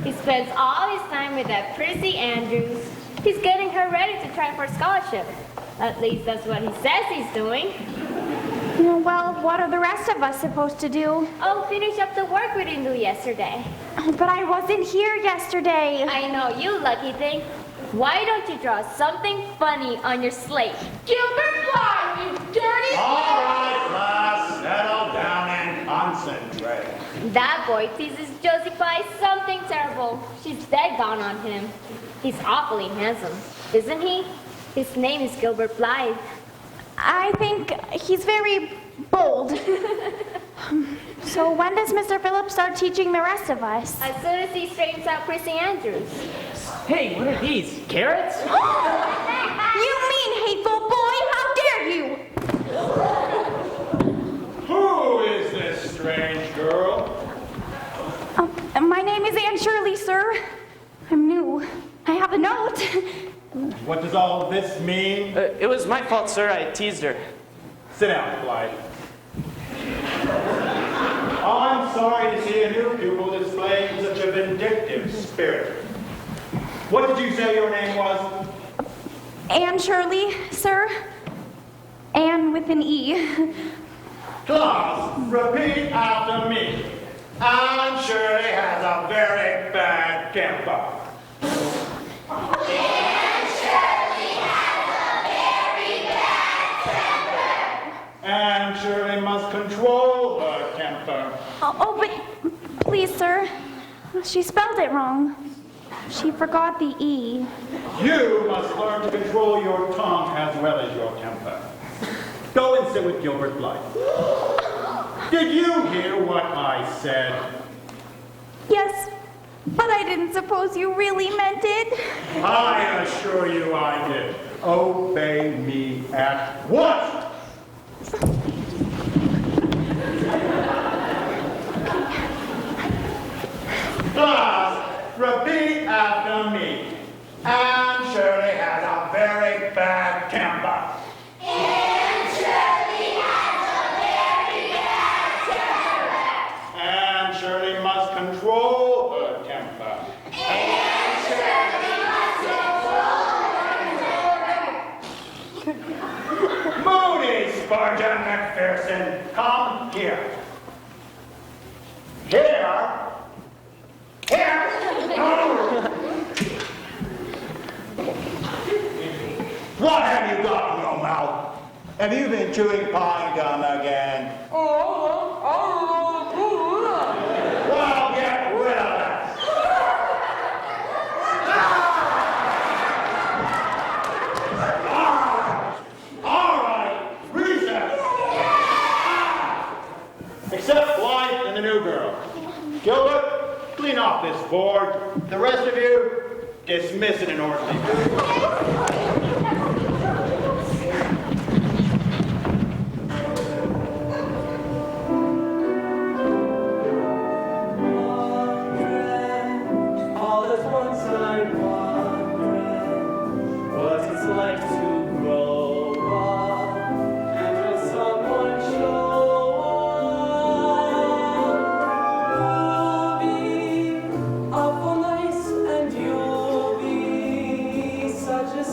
S8: He spends all his time with that Prissy Andrews. He's getting her ready to try for scholarship. At least that's what he says he's doing.
S6: Well, what are the rest of us supposed to do?
S8: Oh, finish up the work we didn't do yesterday.
S6: But I wasn't here yesterday.
S8: I know, you lucky thing. Why don't you draw something funny on your slate?
S1: Gilbert Blythe, you dirty...
S9: All right, class, settle down and concentrate.
S8: That boy teases Josie Pye something terrible. She's dead gone on him. He's awfully handsome, isn't he? His name is Gilbert Blythe.
S6: I think he's very bold. So when does Mr. Phillips start teaching the rest of us?
S8: As soon as he straightens out Prissy Andrews.
S10: Hey, what are these? Carrots?
S6: You mean hateful boy! How dare you!
S9: Who is this strange girl?
S6: My name is Anne Shirley, sir. I'm new. I have a note.
S9: What does all this mean?
S10: It was my fault, sir. I teased her.
S9: Sit down, Blythe. I'm sorry to see a new pupil displaying such a vindictive spirit. What did you say your name was?
S6: Anne Shirley, sir. Anne with an E.
S9: Class, repeat after me. Anne Shirley has a very bad temper. Anne Shirley must control her temper.
S6: Oh, but please, sir. She spelled it wrong. She forgot the E.
S9: You must learn to control your tongue as well as your temper. Go and sit with Gilbert Blythe. Did you hear what I said?
S6: Yes, but I didn't suppose you really meant it.
S9: I assure you I did. Obey me at once. Class, repeat after me. Anne Shirley has a very bad temper.
S5: Anne Shirley has a very bad temper.
S9: Anne Shirley must control her temper.
S5: Anne Shirley must control her temper.
S9: Moody Spurgeon McPherson, come here. Here? Here? No. What have you got in your mouth? Have you been chewing pine gum again? Well, get rid of that. All right, recess. Except Blythe and the new girl. Gilbert, clean off this board. The rest of you, dismiss in an orderly fashion.
S11: All at once I'm wondering what it's like to grow up, and will someone show up? You'll be awful nice, and you'll be such a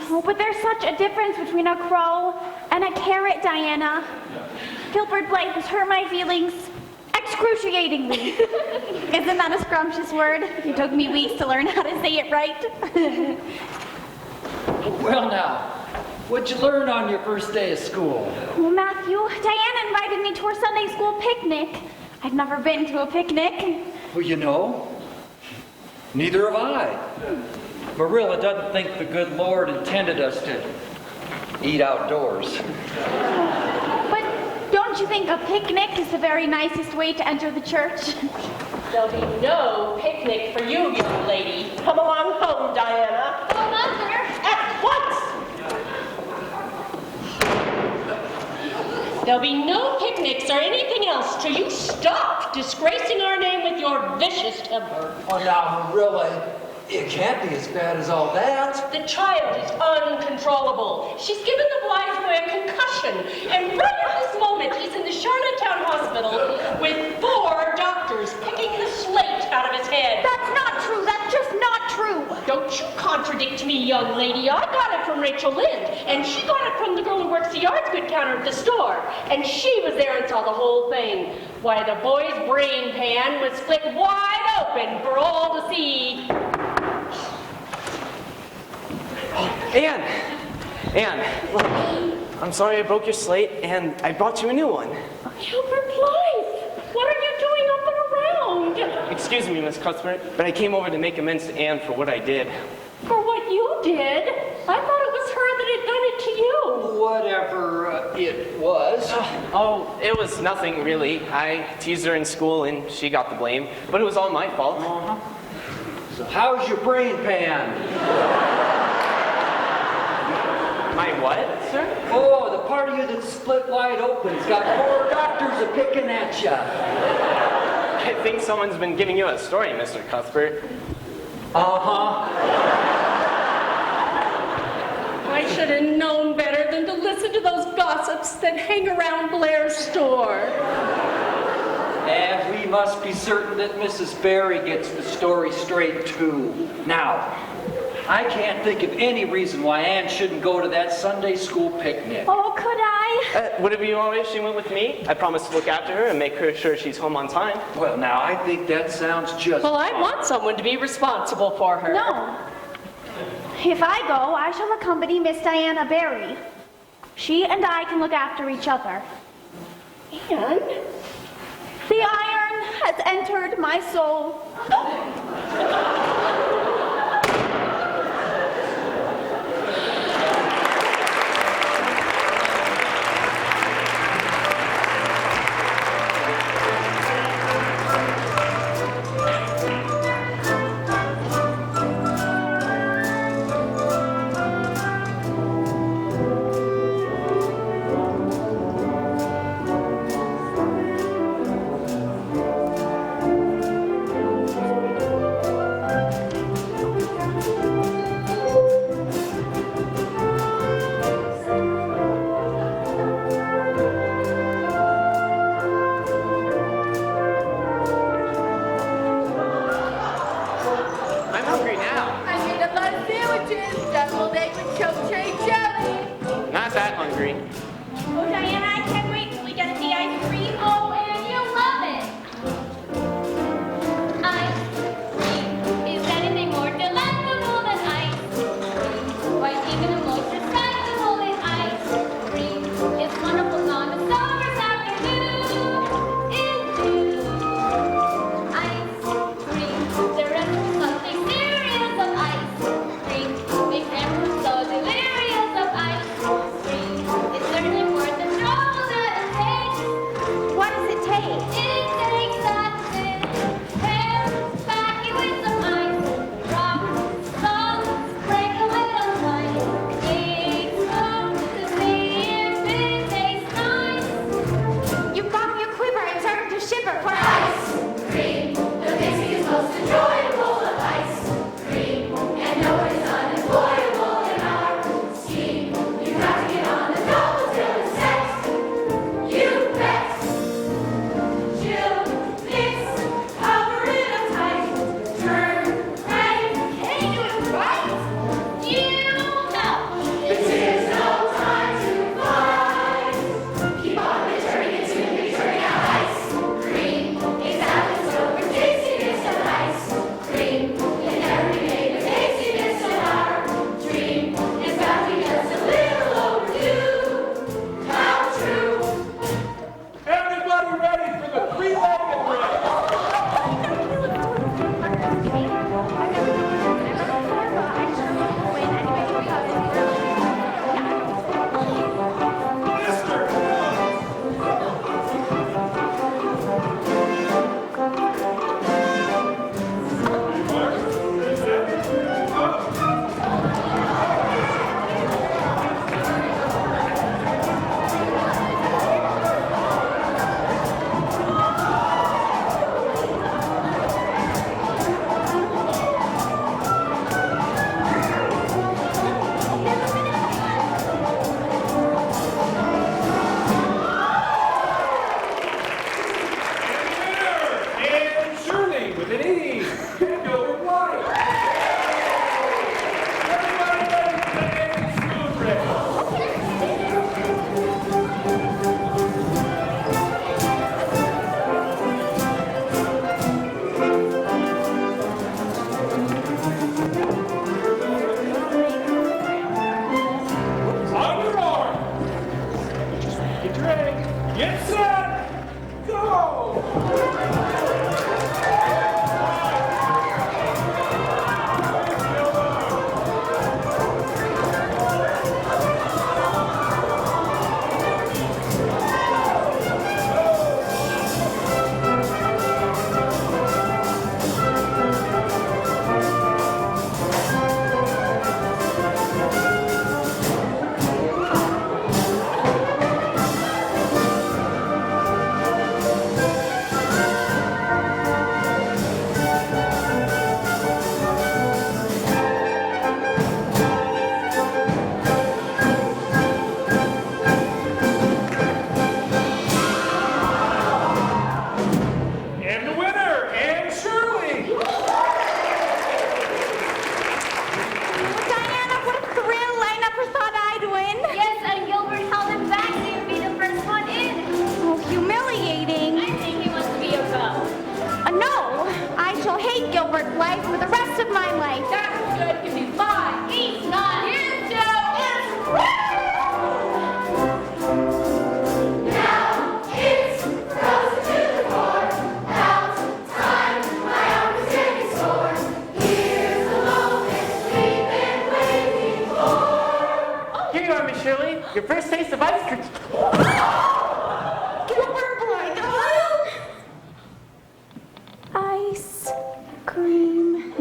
S6: Oh, but there's such a difference between a crow and a carrot, Diana. Gilbert Blythe has hurt my feelings excruciatingly. Isn't that a scrumptious word? It took me weeks to learn how to say it right.
S7: Well now, what'd you learn on your first day of school?
S6: Well, Matthew, Diana invited me to her Sunday school picnic. I'd never been to a picnic.
S7: Well, you know, neither have I. Marilla doesn't think the good Lord intended us to eat outdoors.
S6: But don't you think a picnic is the very nicest way to enter the church?
S4: There'll be no picnic for you, young lady.
S2: Come along home, Diana.
S6: Oh, Mother!
S2: At once!
S4: There'll be no picnics or anything else till you stop disgracing our name with your vicious temper.
S7: Oh, now, Marilla, it can't be as bad as all that.
S4: The child is uncontrollable. She's given the Blythe boy a concussion, and right at this moment he's in the Charlottetown Hospital with 4 doctors picking the slate out of his head.
S6: That's not true. That's just not true.
S4: Don't you contradict me, young lady. I got it from Rachel Lynde, and she got it from the girl who works the yards good counter at the store. And she was there and saw the whole thing. Why, the boy's brain pan was split wide open for all to see.
S10: Anne, look, I'm sorry I broke your slate, and I brought you a new one.
S4: Gilbert Blythe, what are you doing up and around?
S10: Excuse me, Miss Cuthbert, but I came over to make amends to Anne for what I did.
S4: For what you did? I thought it was her that had done it to you.
S7: Whatever it was.
S10: Oh, it was nothing really. I teased her in school, and she got the blame, but it was all my fault.
S7: So how's your brain pan?
S10: My what, sir?
S7: Oh, the part of you that's split wide open. It's got 4 doctors a-picking at you.
S10: I think someone's been giving you a story, Mr. Cuthbert.
S7: Uh-huh.
S4: I should have known better than to listen to those gossips that hang around Blair's store.
S7: And we must be certain that Mrs. Barry gets the story straight, too. Now, I can't think of any reason why Anne shouldn't go to that Sunday school picnic.
S6: Oh, could I?
S10: Would it be all right if she went with me? I promised to look after her and make her sure she's home on time.
S7: Well, now, I think that sounds just
S4: Well, I want someone to be responsible for her.
S6: No. If I go, I shall accompany Miss Diana Barry. She and I can look after each other.
S4: And?
S6: The iron has entered my soul.
S10: your first taste of ice cream.
S2: Gilbert, blind
S6: Ice cream.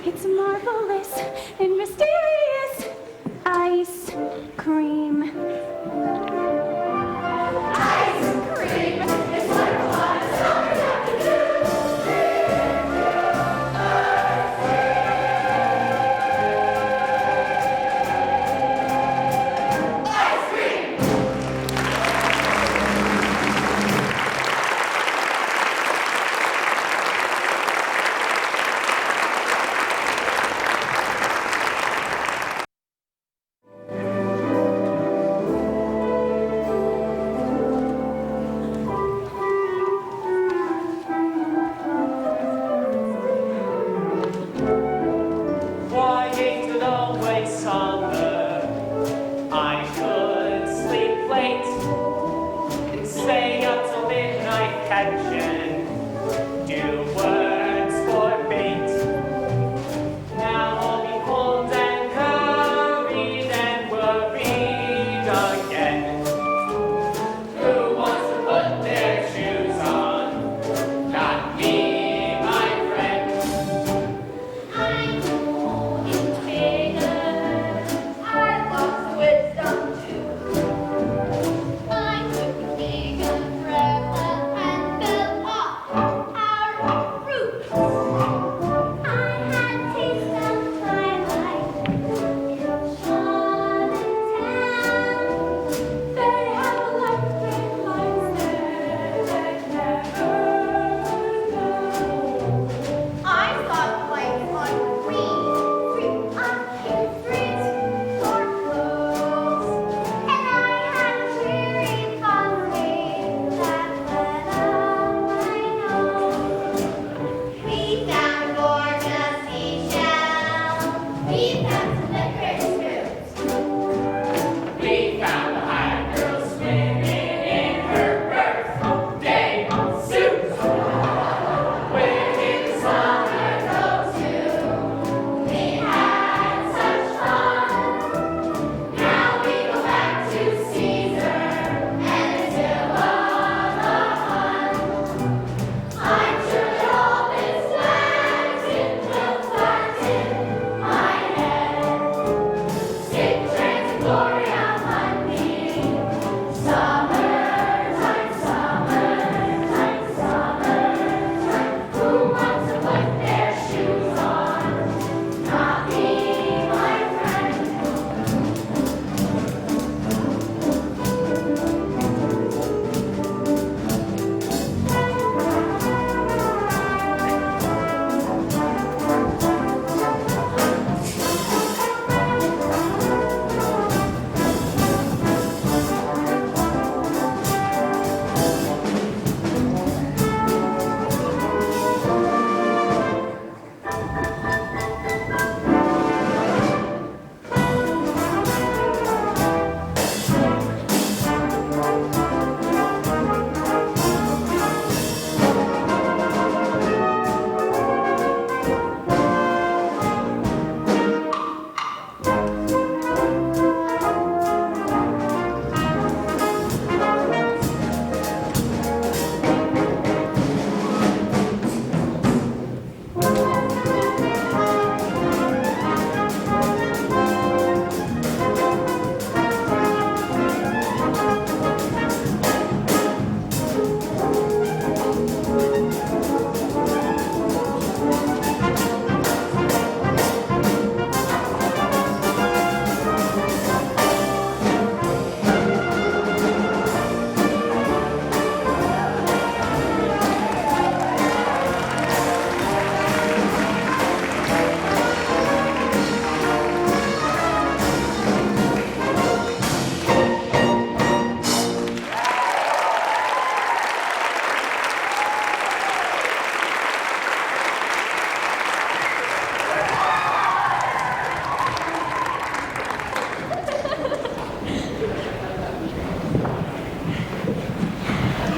S6: It's marvelous and mysterious. Ice cream.
S5: Ice cream is wonderful on a summer's afternoon. Ice cream.
S11: Why ain't it always summer? I could sleep late and stay up till midnight catching do words for bait. Now I'll be cold and hurried and worried again. Who wants to put their shoes on? Not me, my friend.
S5: I'm old and bigger. I lost wisdom too. I took a big umbrella and fell off our roof. I had taste of twilight in Charlottetown. They have electric lights there that never go. I saw lights on Green Street, on King Street, door closed, and I had a cherry following that led up my nose. We found gorgeous seashells, we found some licorice roots.
S11: We found a hired girl swimming in her birthday suit. When the summer
S5: Go to, we had such fun. Now we go back to Caesar and Attila the Hun. I'm sure that all this Latin will flatten my head. Sic transitoria mundi. Summertime, summertime, summertime. Who wants to put their shoes on? Not me, my friend.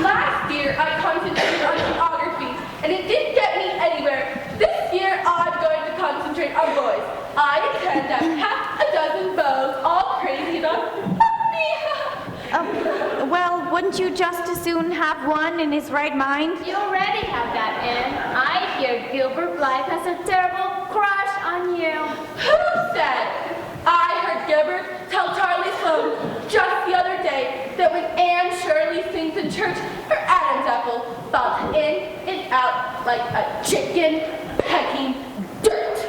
S1: Last year, I concentrated on geography, and it didn't get me anywhere. This year, I'm going to concentrate on boys. I intend to have half a dozen beaux all crazy about me.
S6: Wouldn't you just as soon have one in his right mind?
S8: You already have that, Anne. I hear Gilbert Blythe has a terrible crush on you.
S1: Who said? I heard Gilbert tell Charlie Sloan just the other day that when Anne Shirley sings in church, her Adam's apple falls in and out like a chicken pecking dirt.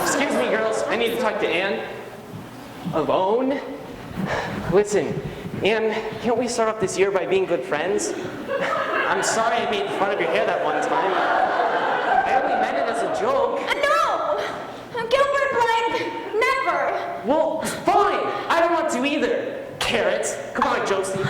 S10: Excuse me, girls. I need to talk to Anne. Alone? Listen, Anne, can't we start off this year by being good friends? I'm sorry I made fun of your hair that one time. I only meant it as a joke.
S6: No! Gilbert Blythe, never!
S10: Well, fine. I don't want to either. Carrots. Come on, Josie.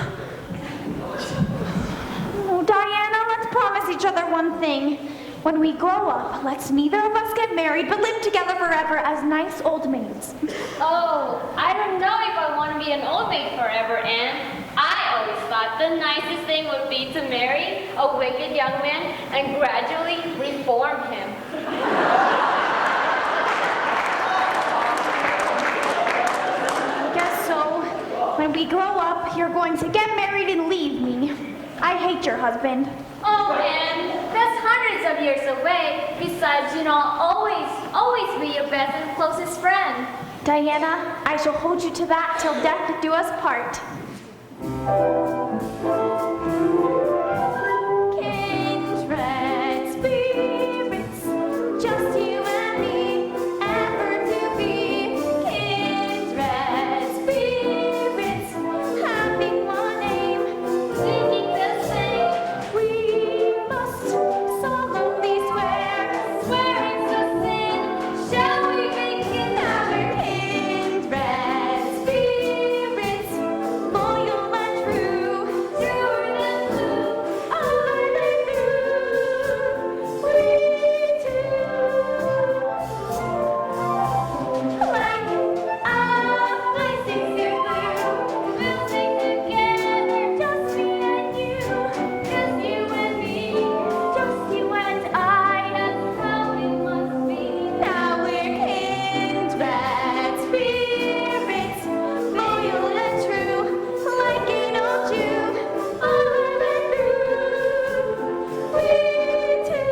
S6: Oh, Diana, let's promise each other one thing. When we grow up, let's neither of us get married, but live together forever as nice old maids.
S8: Oh, I don't know if I want to be an old maid forever, Anne. I always thought the nicest thing would be to marry a wicked young man and gradually reform him.
S6: I guess so. When we grow up, you're going to get married and leave me. I hate your husband.
S8: Oh, Anne, that's hundreds of years away. Besides, I'll always be your best and closest friend.
S6: Diana, I shall hold you to that till death do us part. Kindred spirits, just you and me, ever to be. Kindred spirits, having one aim, singing the same. We must solemnly swear, swearing to sin. Shall we make it our kindred spirits, loyal and true, truer than blue, other than blue. We two, like a blazing blue, we'll sing together, just me and you, just you and me, just you and I. That's how it must be. Now we're kindred spirits, loyal and true, like an old Jew, other than blue. We two.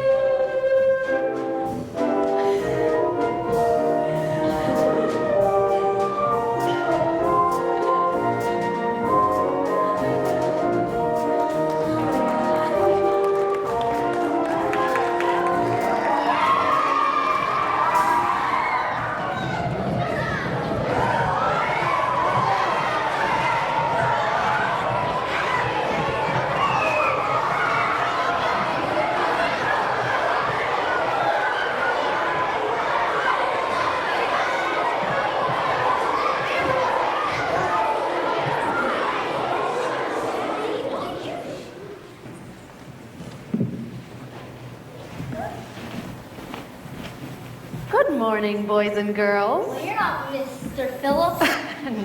S12: Good morning, boys and girls.
S8: Well, you're not Mr. Phillips.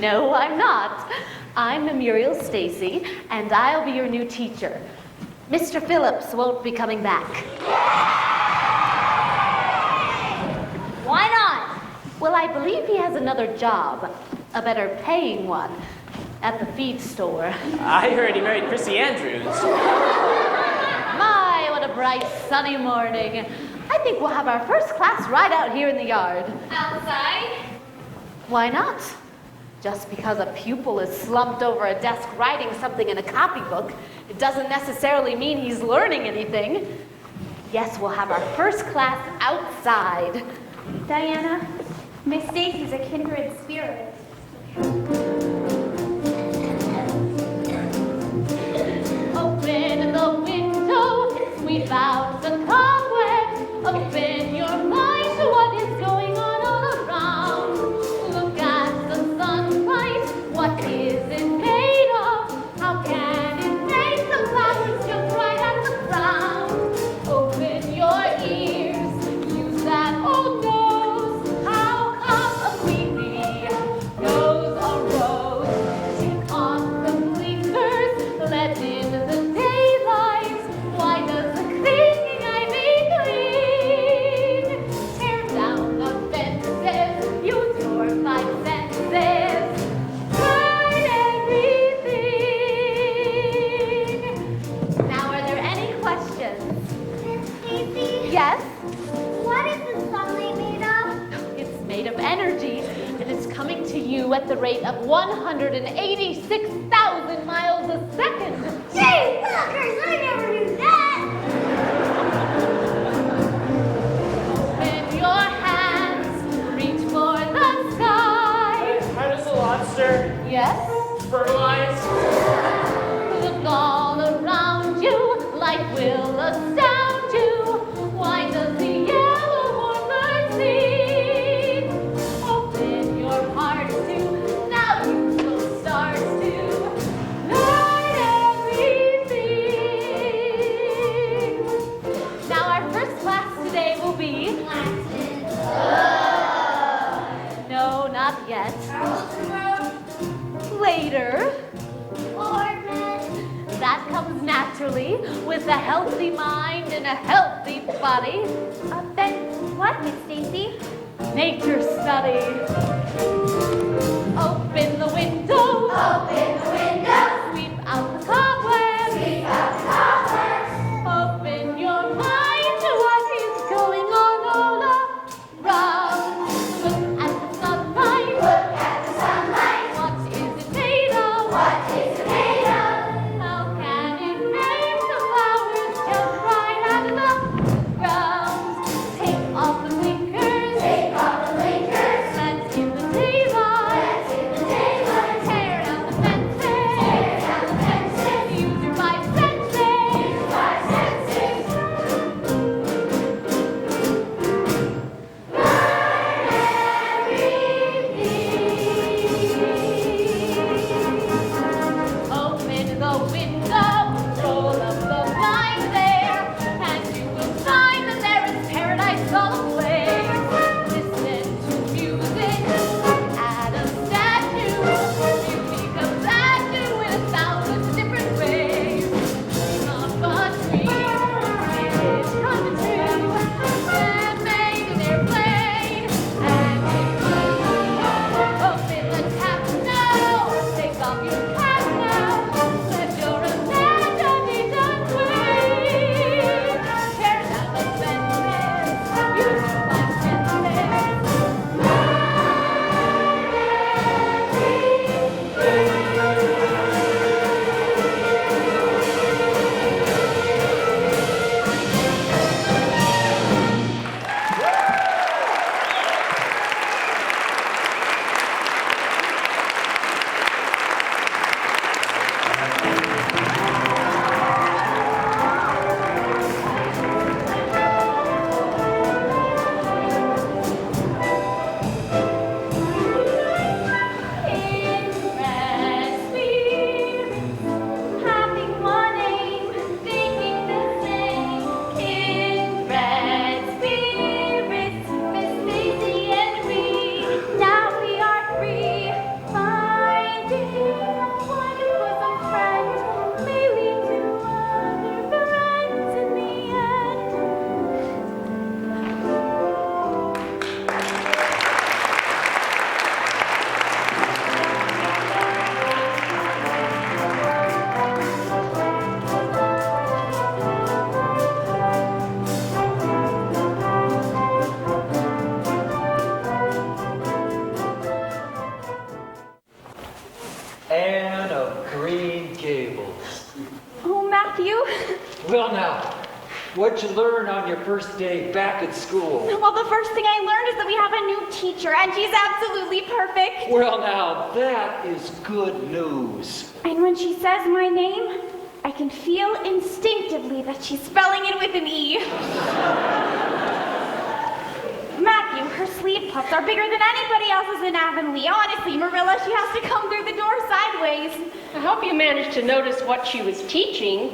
S12: No, I'm not. I'm Muriel Stacy, and I'll be your new teacher. Mr. Phillips won't be coming back.
S8: Why not?
S12: Well, I believe he has another job, a better paying one, at the feed store.
S10: I heard he married Chrissy Andrews.
S12: My, what a bright, sunny morning. I think we'll have our first class right out here in the yard.
S8: Outside?
S12: Why not? Just because a pupil is slumped over a desk writing something in a copybook, it doesn't necessarily mean he's learning anything. Yes, we'll have our first class outside.
S6: Diana, Miss Stacy's a kindred spirit.
S12: Open the window, sweep out the cobwebs. Open your mind to what is going on all around. Look at the sunlight, what is it made of? How can it make the flowers jump right at the ground? Open your ears, use that old nose. How come a queen bee knows a rose? energy, and it's coming to you at the rate of 186,000 miles a second.
S6: Gee, fuckers, I never knew that.
S12: Open your hands, reach for the sky.
S10: How does a lobster
S12: Yes?
S10: fertilize?
S12: Look all around you, life will astound you. Why does the yellow warbler sing? Open your heart to, now you will start to learn everything. Now our first class today will be no, not yet. Later. That comes naturally with a healthy mind and a healthy body.
S8: Then what, Miss Stacy?
S12: Nature study. Open the window.
S6: Open the window.
S12: Sweep out the cobwebs.
S6: Sweep out the cobwebs.
S12: Open your mind to what is going on all around. Look at the sunlight.
S6: Look at the sunlight.
S12: What is it made of?
S6: What is it made of?
S12: How can it make the flowers jump right out of the ground? Take off the blinkers.
S6: Take off the blinkers.
S12: Let in the daylight.
S6: Let in the daylight.
S12: Tear down the fences.
S6: Tear down the fences.
S12: Use your five senses.
S6: Use your five senses.
S12: Open the window, roll up the blinds there, and you will find that there is paradise all ablaze. Listen to music, add a statue, unique a statue in 1,000 different ways. Dream of a dream, it come true, and make an airplane, and open the tap now, take off your cap now, let your imagination free. Tear down the fences, use your five senses.
S8: Having one aim, thinking the same. Inbred spirits, Miss Stacy and we. Now we are free, finding one bosom friend may lead to other friends in the end.
S7: Anne of Green Gables.
S8: Oh, Matthew.
S7: Well now, what'd you learn on your first day back at school?
S8: Well, the first thing I learned is that we have a new teacher, and she's absolutely perfect.
S7: Well now, that is good news.
S8: And when she says my name, I can feel instinctively that she's spelling it with an E. Matthew, her sleeve puffs are bigger than anybody else's in Avonlea. Honestly, Marilla, she has to come through the door sideways.
S4: I hope you managed to notice what she was teaching.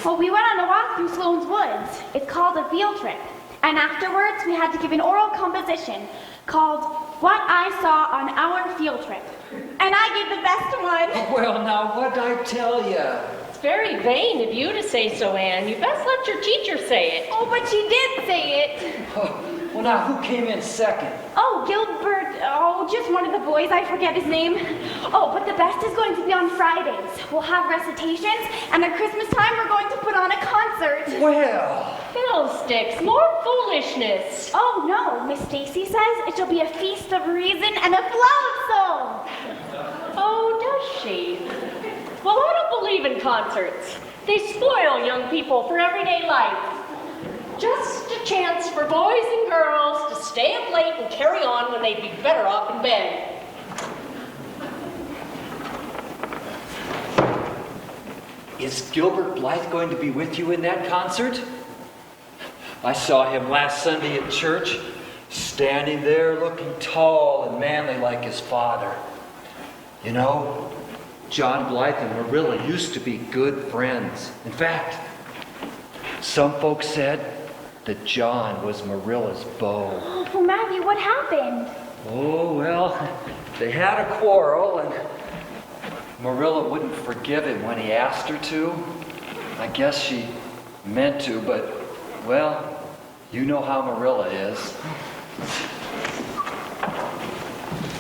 S8: Well, we went on a walk through Sloane's Woods. It's called a field trip. And afterwards, we had to give an oral composition called What I Saw on Our Field Trip. And I gave the best one.
S7: Well now, what'd I tell you?
S4: It's very vain of you to say so, Anne. You best let your teacher say it.
S8: Oh, but she did say it.
S7: Well now who came in second?
S6: Oh, Gilbert. Oh, just one of the boys. I forget his name. Oh, but the best is going to be on Fridays. We'll have recitations, and at Christmas time, we're going to put on a concert.
S7: Well,
S4: Fiddlesticks, more foolishness.
S6: Oh, no. Miss Stacy says it shall be a feast of reason and a love song.
S4: Oh, does she? Well, I don't believe in concerts. They spoil young people for everyday life. Just a chance for boys and girls to stay up late and carry on when they'd be better off in bed.
S7: is Gilbert Blythe going to be with you in that concert? I saw him last Sunday at church, standing there looking tall and manly like his father. You know, John Blythe and Marilla used to be good friends. In fact, some folks said that John was Marilla's beau.
S6: Oh, Matthew, what happened?
S7: Oh, well, they had a quarrel, and Marilla wouldn't forgive him when he asked her to. I guess she meant to, but, well, you know how Marilla is.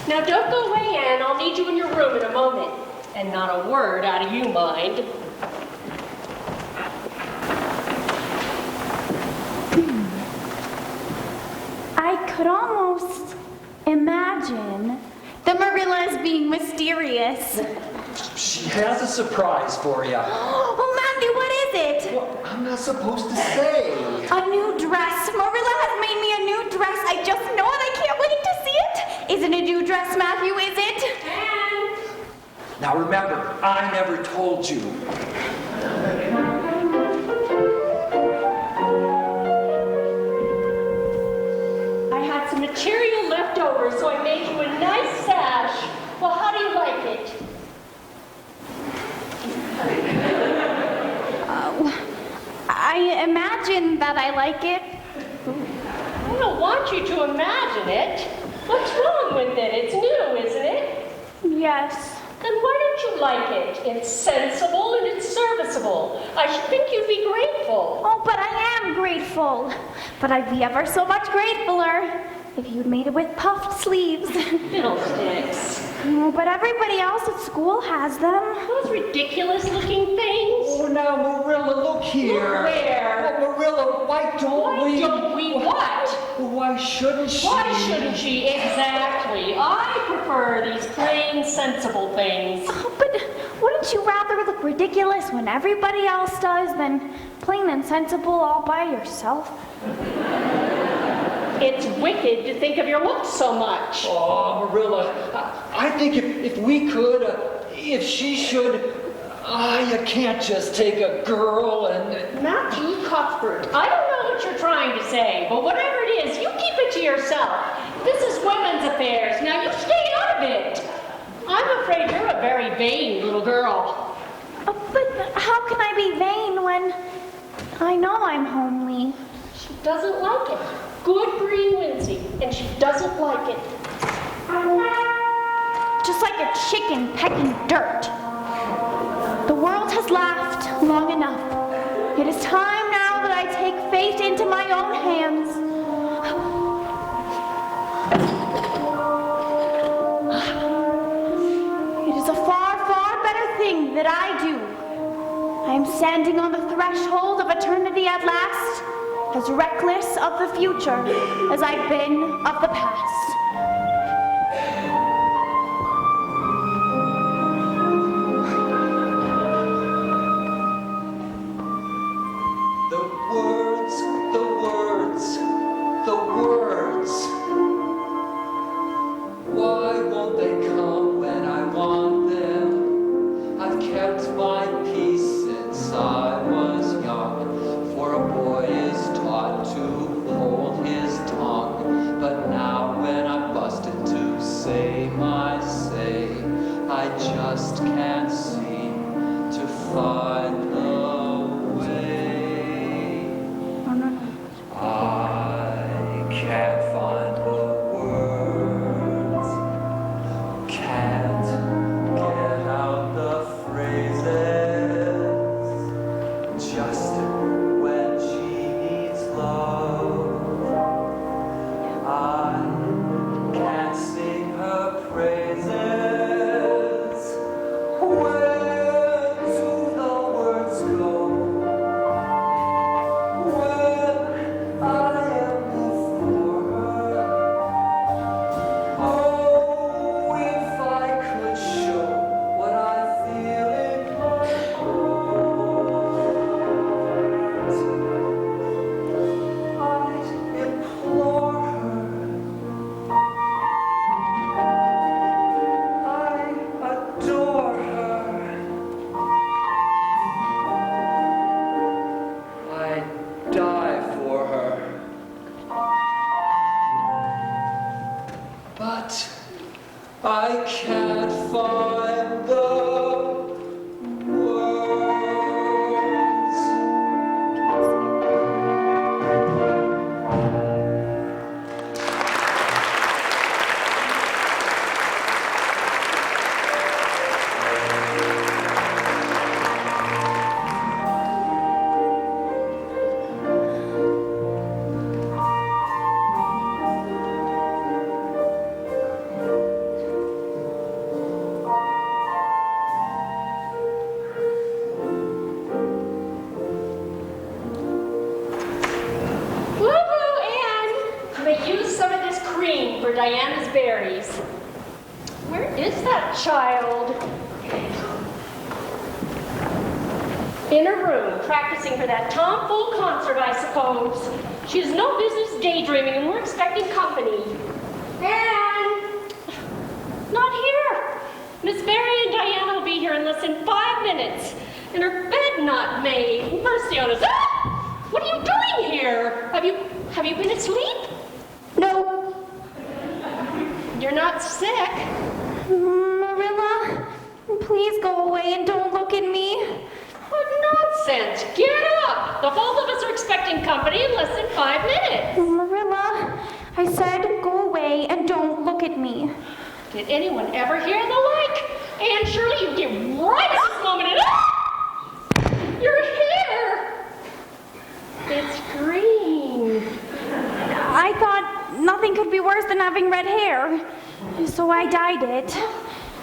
S4: Now don't go away, Anne. I'll need you in your room in a moment. And not a word out of you, mind.
S6: I could almost imagine that Marilla is being mysterious.
S7: She has a surprise for you.
S6: Oh, Matthew, what is it?
S7: Well, I'm not supposed to say.
S6: A new dress. Marilla has made me a new dress. I just know it. I can't wait to see it. Is it a new dress, Matthew? Is it?
S4: Anne!
S7: Now remember, I never told you.
S4: I had some material left over, so I made you a nice sash. Well, how do you like it?
S6: I imagine that I like it.
S4: I don't want you to imagine it. What's wrong with it? It's new, isn't it?
S6: Yes.
S4: Then why don't you like it? It's sensible and it's serviceable. I should think you'd be grateful.
S6: Oh, but I am grateful. But I'd be ever so much gratefuler if you'd made it with puffed sleeves.
S4: Fiddlesticks.
S6: Oh, but everybody else at school has them.
S4: Those ridiculous looking things.
S7: Oh, now, Marilla, look here.
S4: Look where?
S7: Oh, Marilla, why don't we?
S4: Why don't we what?
S7: Why shouldn't she?
S4: Why shouldn't she? Exactly. I prefer these plain, sensible things.
S6: Oh, but wouldn't you rather look ridiculous when everybody else does than plain and sensible all by yourself?
S4: It's wicked to think of your looks so much.
S7: Oh, Marilla, I think if we could, if she should, you can't just take a girl and...
S4: Matthew Cuthbert, I don't know what you're trying to say, but whatever it is, you keep it to yourself. This is women's affairs. Now you stay out of it. I'm afraid you're a very vain little girl.
S6: But how can I be vain when I know I'm homely?
S4: She doesn't like it. Good green wincey, and she doesn't like it.
S6: Just like a chicken pecking dirt. The world has laughed long enough. It is time now that I take fate into my own hands. It is a far, far better thing that I do. I am standing on the threshold of eternity at last, as reckless of the future as I've been of the past.
S7: The words. Why won't they come when I want them? I've kept my peace since I was young, for a boy is taught to hold his tongue. But now when I'm busted to say my say, I just can't seem to find the way. I can't find the words, can't get out the phrases. Just when she needs love, but I can't find the words.
S4: Diana's berries. Where is that child? In her room, practicing for that tomfool concert, I suppose. She has no business daydreaming, and we're expecting company. And not here. Miss Berry and Diana will be here in less than 5 minutes, and her bed not made. Mercy on us. Ah! What are you doing here? Have you been asleep?
S6: No.
S4: You're not sick.
S6: Marilla, please go away and don't look at me.
S4: What nonsense! Get up! The both of us are expecting company in less than 5 minutes.
S6: Marilla, I said go away and don't look at me.
S4: Did anyone ever hear the like? Anne Shirley, you get right at this moment and ah! Your hair! It's green.
S6: I thought nothing could be worse than having red hair, so I dyed it.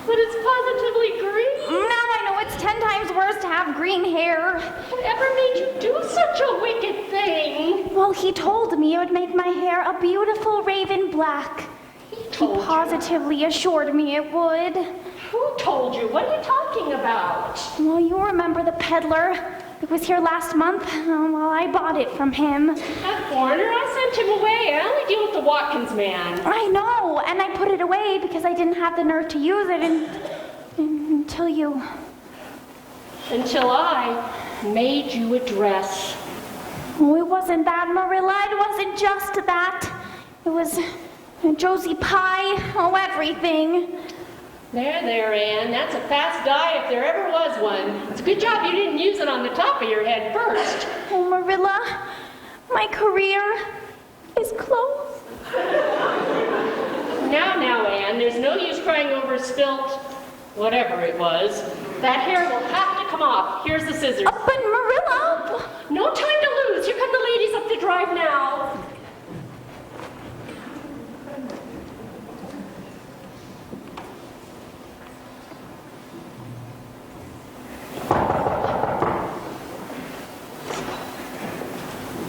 S4: But it's positively green.
S6: Now I know it's 10 times worse to have green hair.
S4: Whatever made you do such a wicked thing?
S6: Well, he told me it would make my hair a beautiful raven black. He positively assured me it would.
S4: Who told you? What are you talking about?
S6: Well, you remember the peddler that was here last month? Well, I bought it from him.
S4: That foreigner, I sent him away. I only deal with the Watkins man.
S6: I know, and I put it away because I didn't have the nerve to use it until you...
S4: Until I made you a dress.
S6: Oh, it wasn't that, Marilla. It wasn't just that. It was Josie Pye, everything.
S4: There, Anne. That's a fast dye if there ever was one. It's a good job you didn't use it on the top of your head first.
S6: Oh, Marilla, my career is closed.
S4: Now, Anne, there's no use crying over spilt whatever it was. That hair will have to come off. Here's the scissors.
S6: But Marilla!
S4: No time to lose. Here come the ladies up the drive now.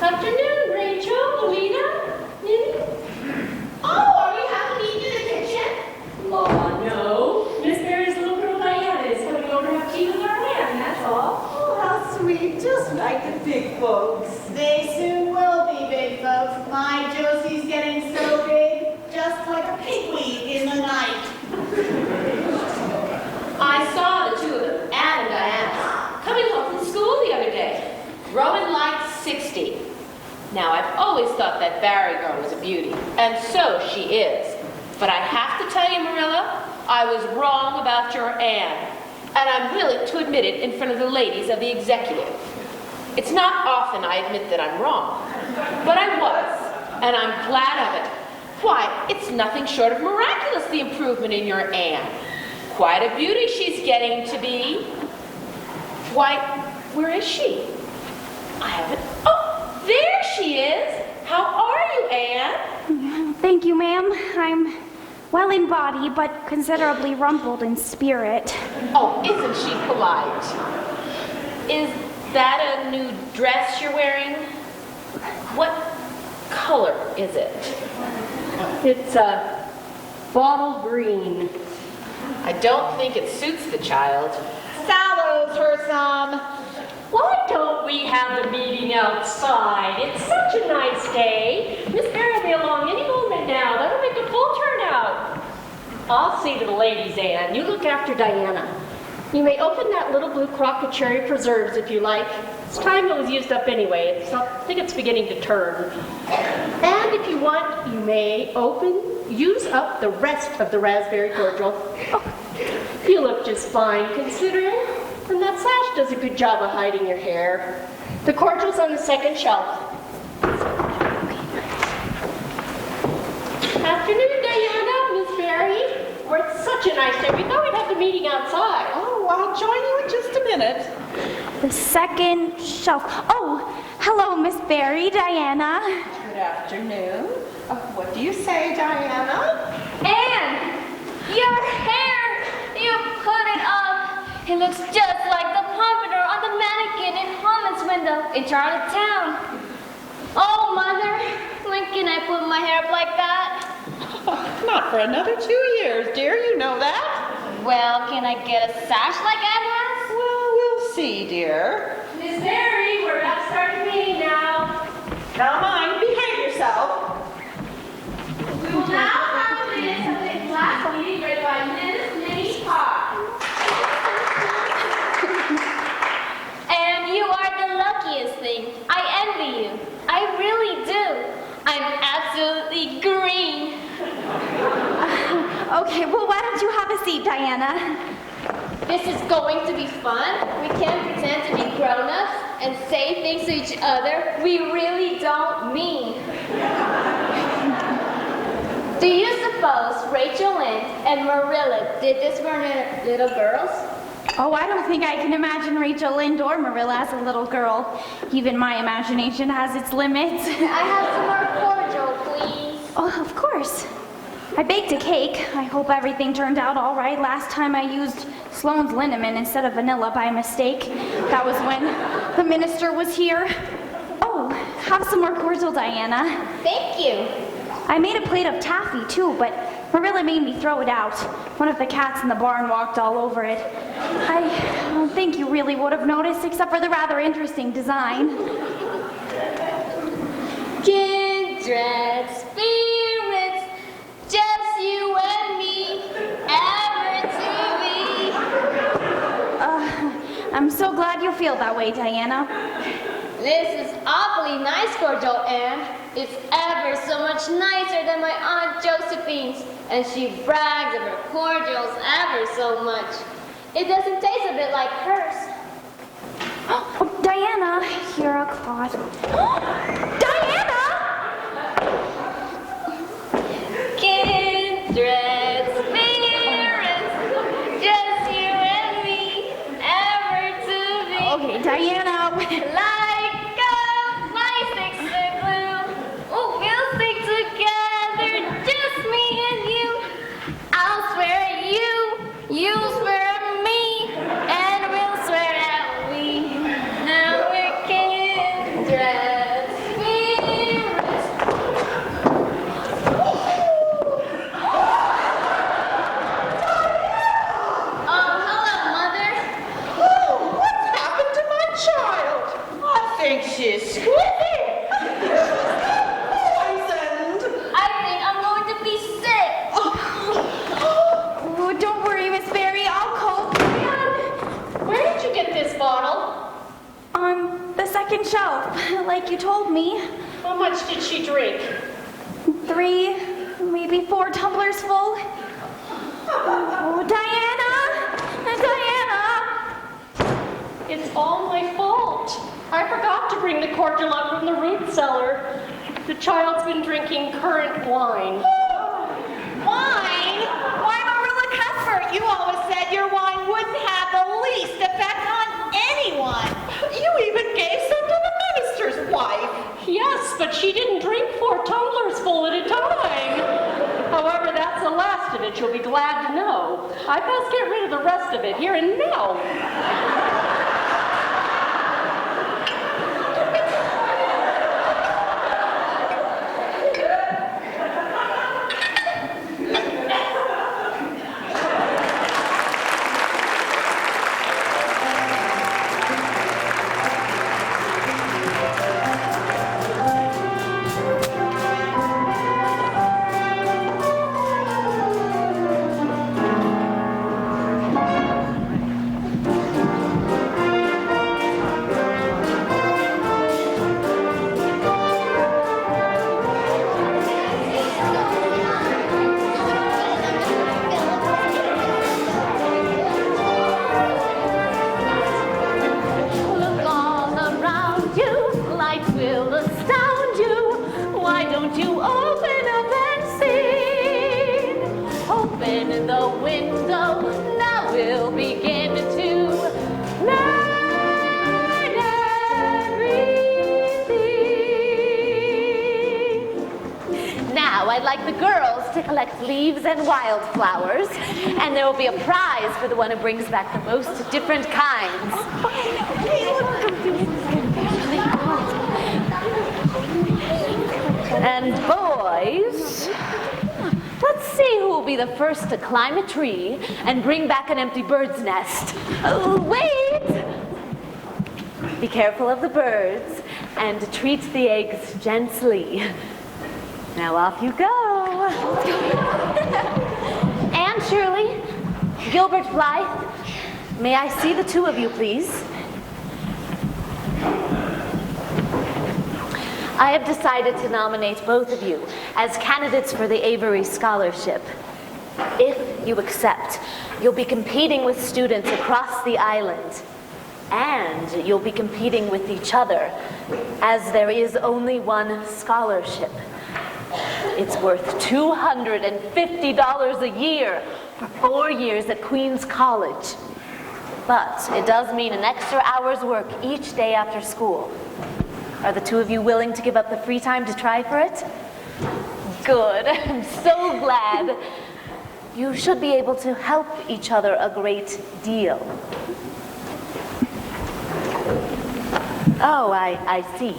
S4: Afternoon, Rachel, Alina, Minnie.
S1: Oh, are we having to eat in the kitchen?
S4: Law, no. Miss Mary's little girl Diana is coming over to have tea with our man, that's all.
S2: Oh, how sweet. Just like the big folks.
S13: They soon will be big folks. My Josie's getting so big, just like a pigweed in the night.
S1: I saw the two of them, Anne and Diana, coming home from school the other day, growing like 60. Now, I've always thought that Barry girl was a beauty, and so she is. But I have to tell you, Marilla, I was wrong about your Anne, and I'm willing to admit it in front of the ladies of the executive. It's not often I admit that I'm wrong, but I was, and I'm glad of it. Why, it's nothing short of miraculous, the improvement in your Anne. Quite a beauty she's getting to be. Why, where is she? I haven't... Oh, there she is. How are you, Anne?
S6: Thank you, ma'am. I'm well in body, but considerably rumpled in spirit.
S1: Oh, isn't she polite? Is that a new dress you're wearing? What color is it?
S4: It's a bottle green.
S1: I don't think it suits the child.
S13: Sallows her some.
S4: Why don't we have the meeting outside? It's such a nice day. Miss Barry will be along any moment now. That'll make a full turnout. I'll see to the ladies, Anne. You look after Diana. You may open that little blue crock of cherry preserves if you like. It's time it was used up anyway. I think it's beginning to turn. And if you want, you may open use up the rest of the raspberry cordial. Oh, you look just fine considering. And that sash does a good job of hiding your hair. The cordial's on the second shelf. Afternoon, Diana, Miss Mary. It's such a nice day. We thought we'd have the meeting outside.
S2: Oh, I'll join you in just a minute.
S6: The second shelf. Oh, hello, Miss Barry, Diana.
S2: Good afternoon. What do you say, Diana?
S8: Anne, your hair, you put it up. It looks just like the pompadour on the mannequin in Holman's window in Charlottetown. Oh, Mother, when can I put my hair up like that?
S2: Not for another 2 years, dear. You know that.
S8: Well, can I get a sash like Anne has?
S2: Well, we'll see, dear.
S4: Miss Mary, we're about to start the meeting now.
S2: Now, mind, behave yourself.
S1: We will now have the minutes of the last meeting read by Ms. Minnie Carr.
S8: And you are the luckiest thing. I envy you. I really do. I'm absolutely green.
S6: Okay, well, why don't you have a seat, Diana?
S8: This is going to be fun. We can pretend to be grown-ups and say things to each other we really don't mean. Do you suppose Rachel Lynn and Marilla did this for their little girls?
S6: Oh, I don't think I can imagine Rachel Lynn or Marilla as a little girl. Even my imagination has its limits.
S8: I have some more cordial, please.
S6: Oh, of course. I baked a cake. I hope everything turned out all right. Last time I used Sloane's liniment instead of vanilla by mistake. That was when the minister was here. Oh, have some more cordial, Diana.
S8: Thank you.
S6: I made a plate of taffy, too, but Marilla made me throw it out. One of the cats in the barn walked all over it. I don't think you really would have noticed, except for the rather interesting design.
S8: Kindred spirits, just you and me, ever to be.
S6: I'm so glad you feel that way, Diana.
S8: This is awfully nice cordial, Anne. It's ever so much nicer than my Aunt Josephine's, and she brags of her cordials ever so much. It doesn't taste a bit like hers.
S6: Oh, Diana, here a cloth. Diana!
S8: Kindred spirits, just you and me, ever to be.
S6: Okay, Diana.
S8: Like a fly sticks to glue. Oh, we'll stick together, just me and you. I'll swear at you, you'll swear at me, and we'll swear that we. Now we're kindred spirits. Oh, hello, Mother.
S2: Oh, what's happened to my child? I think she's squeaky. Poisoned.
S8: I think I'm going to be sick.
S6: Oh, don't worry, Miss Barry. I'll call.
S4: Where did you get this bottle?
S6: On the second shelf, like you told me.
S4: How much did she drink?
S6: 3, maybe 4 tumblers full. Oh, Diana! Diana!
S4: It's all my fault. I forgot to bring the cordial up from the root cellar. The child's been drinking currant wine.
S13: Wine? Why, Marilla Cuthbert, you always said your wine wouldn't have the least effect on anyone.
S2: You even gave some to the minister's wife.
S4: Yes, but she didn't drink 4 tumblers full at a time. However, that's the last of it, you'll be glad to know. I best get rid of the rest of it here and now.
S14: invite the girls to collect leaves and wildflowers, and there will be a prize for the one who brings back the most different kinds. And boys, let's see who will be the first to climb a tree and bring back an empty bird's nest. Oh, wait! Be careful of the birds and treat the eggs gently. Now off you go. Anne Shirley, Gilbert Blythe, may I see the two of you, please? I have decided to nominate both of you as candidates for the Avery Scholarship. If you accept, you'll be competing with students across the island. And you'll be competing with each other, as there is only one scholarship. It's worth $250 a year for 4 years at Queen's College. But it does mean an extra hour's work each day after school. Are the two of you willing to give up the free time to try for it? Good. I'm so glad. You should be able to help each other a great deal. Oh, I see.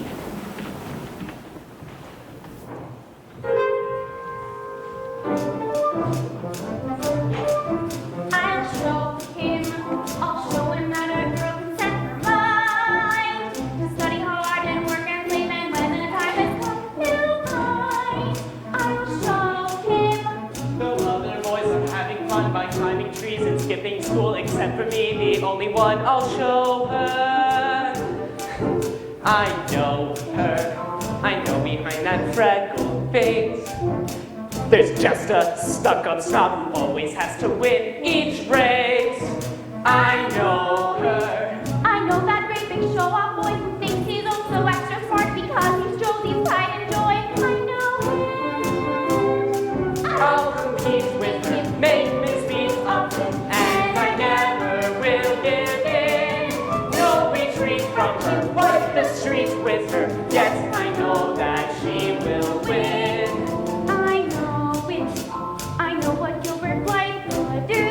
S6: I'll show him that a girl can set her mind to study hard and work and sleep, and when the time has come, he'll find. I'll show him.
S11: The other boys are having fun by climbing trees and skipping school, except for me, the only one. I'll show her. I know her. I know behind that freckled face. There's just a stuck-up snob who always has to win each race. I know her.
S6: I know that great big show-off boy who thinks he's also extra smart because he's Josie's pride and joy. I know him.
S11: I'll compete with her, make misdeeds of her, and I never will give in. No retreat from her, wipe the streets with her. Yes, I know that she will win.
S6: I know it. I know what Gilbert Blythe would do.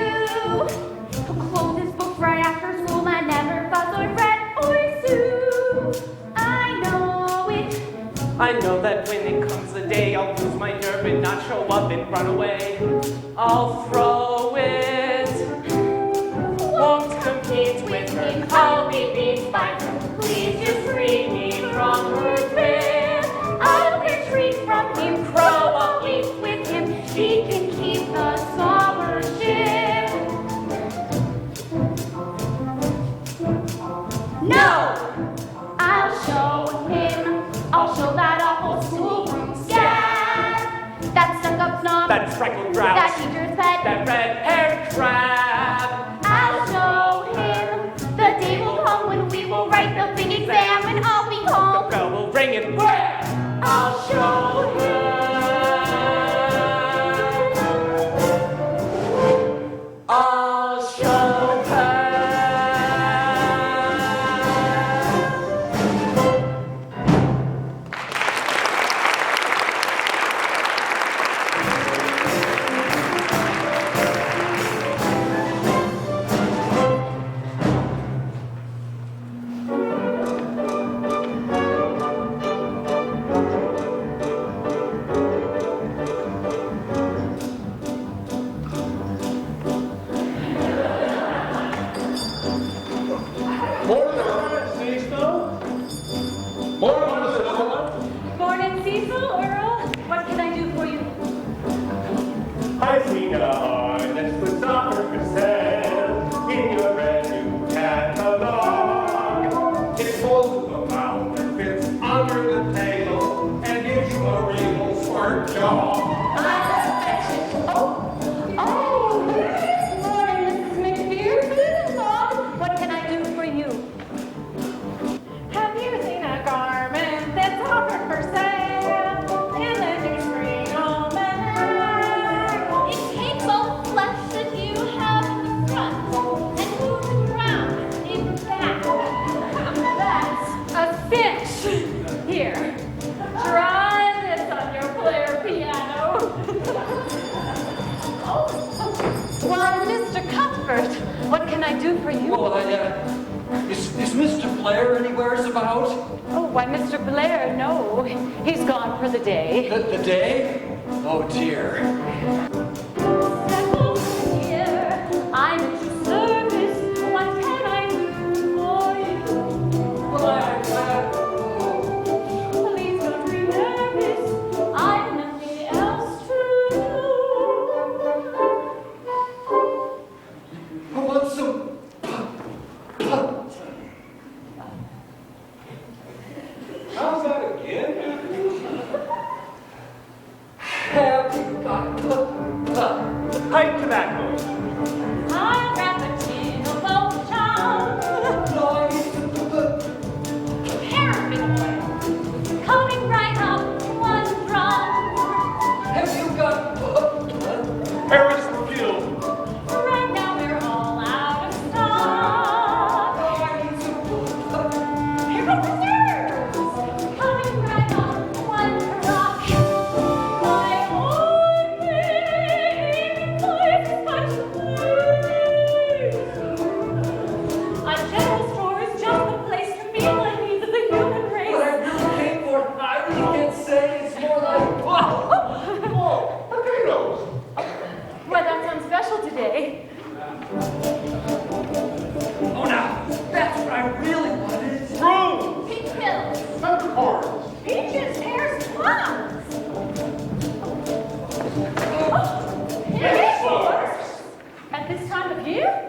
S6: He'll close his books right after school and never fuss or fret or sue. I know it.
S11: I know that when it comes the day I'll lose my nerve and not show up and run away. I'll throw it. Won't compete with her, I'll be beat by her. Please just free me from her grip.
S6: I'll retreat from him, crow a leaf with him. She can keep the scholarship. No! I'll show him. I'll show that awful schoolroom scab. That stuck-up snob.
S11: That freckled grouse.
S6: That teacher's pet.
S11: That red-haired crab.
S6: I'll show him. The day will come when we will write the big exam and I'll be home.
S11: The bell will ring and where?
S6: I'll show him.
S11: I'll show her.
S3: Morning, Cecil, Earl. What can I do for you?
S9: I seen a harness with soccer for sale in your brand new catalog. It folds to the mouth and fits under the table and gives you a real squirt jaw.
S3: Morning, Mrs. McPherson. What can I do for you? Have you seen a garment that's offered for sale in the new spring almanac?
S6: It takes all flesh that you have in the
S3: Why, Mr. Cuthbert, what can I do for you?
S7: Well, is Mr. Blair anywheres about?
S3: Oh, why, Mr. Blair, no. He's gone for the day.
S7: The day? Oh, dear.
S3: I'm at your service. What can I do for you? Please don't be nervous. I've nothing else to do.
S7: I want some...
S9: How's that again?
S7: Have you got
S9: Pipe tobacco.
S3: I'll grab a tin of old charm. Paraffin oil. Coming right up one drum.
S7: Have you got
S9: Paris perfume.
S3: Right now we're all out of stock. Here are reserves. Coming right up one rock. My only place is much place. A general store is just the place to meet the needs of the human race.
S7: What I really came for, I really can't say. It's more like...
S9: Oh, potatoes.
S3: Why, that's something special today.
S7: Oh, now, that's what I really wanted.
S9: Fruit.
S3: Pink pills.
S9: Peppercorns.
S3: Peaches, pears, plums.
S9: Dinosaurs.
S3: At this time of year?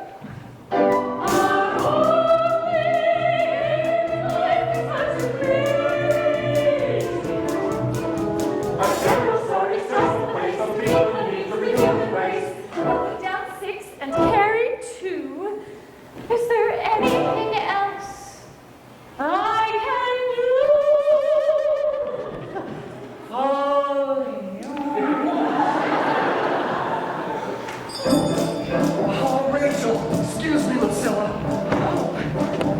S9: A general store is just the place to meet the needs of the human race.
S3: Down 6 and carry 2. Is there anything else I can do?
S7: Oh, Rachel, excuse me, Lucilla.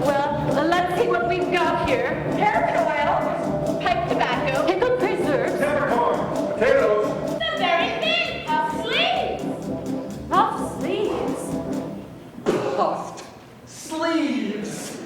S3: Well, let's see what we've got here. Paraffin oil, pipe tobacco, pickled preserves,
S9: Peppercorn. Potatoes.
S3: the very thing, puff sleeves. Puff sleeves?
S7: Puffed sleeves.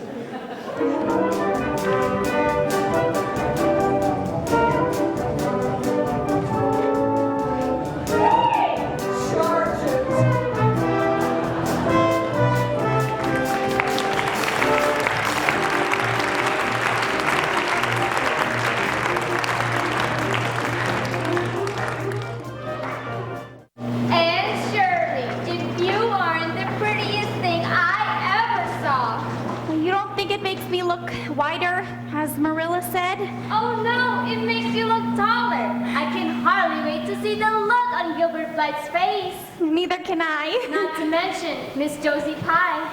S8: And Shirley, if you aren't the prettiest thing I ever saw.
S6: You don't think it makes me look wider, as Marilla said?
S8: Oh no, it makes you look taller. I can hardly wait to see the look on Gilbert Blythe's face.
S6: Neither can I.
S8: Not to mention Miss Josie Pye.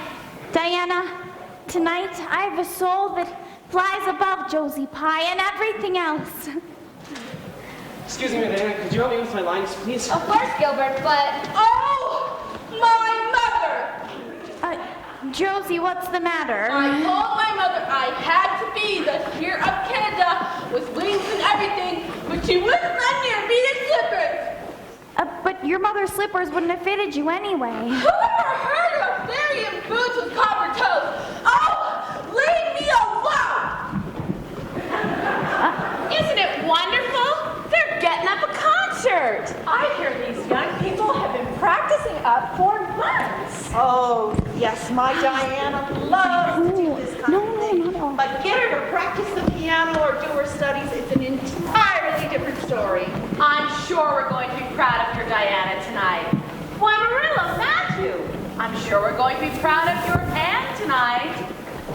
S6: Diana, tonight I have a soul that flies above Josie Pye and everything else.
S10: Excuse me, Diana, could you help me with my lines, please?
S8: Of course, Gilbert, but
S2: Oh, my mother!
S6: Josie, what's the matter?
S2: I told my mother I had to be the Sheer of Canada with wings and everything, but she wouldn't let me in beaded slippers.
S6: But your mother's slippers wouldn't have fitted you anyway.
S2: Who ever heard of fairy in boots with copper toes? Oh, leave me alone! Isn't it wonderful? They're getting up a concert.
S1: I hear these young people have been practicing up for months.
S13: Oh, yes, my Diana loves to do this kind of thing.
S6: No.
S13: But get her to practice the piano or do her studies, it's an entirely different story.
S1: I'm sure we're going to be proud of your Diana tonight. Why, Marilla, Matthew, I'm sure we're going to be proud of your Anne tonight.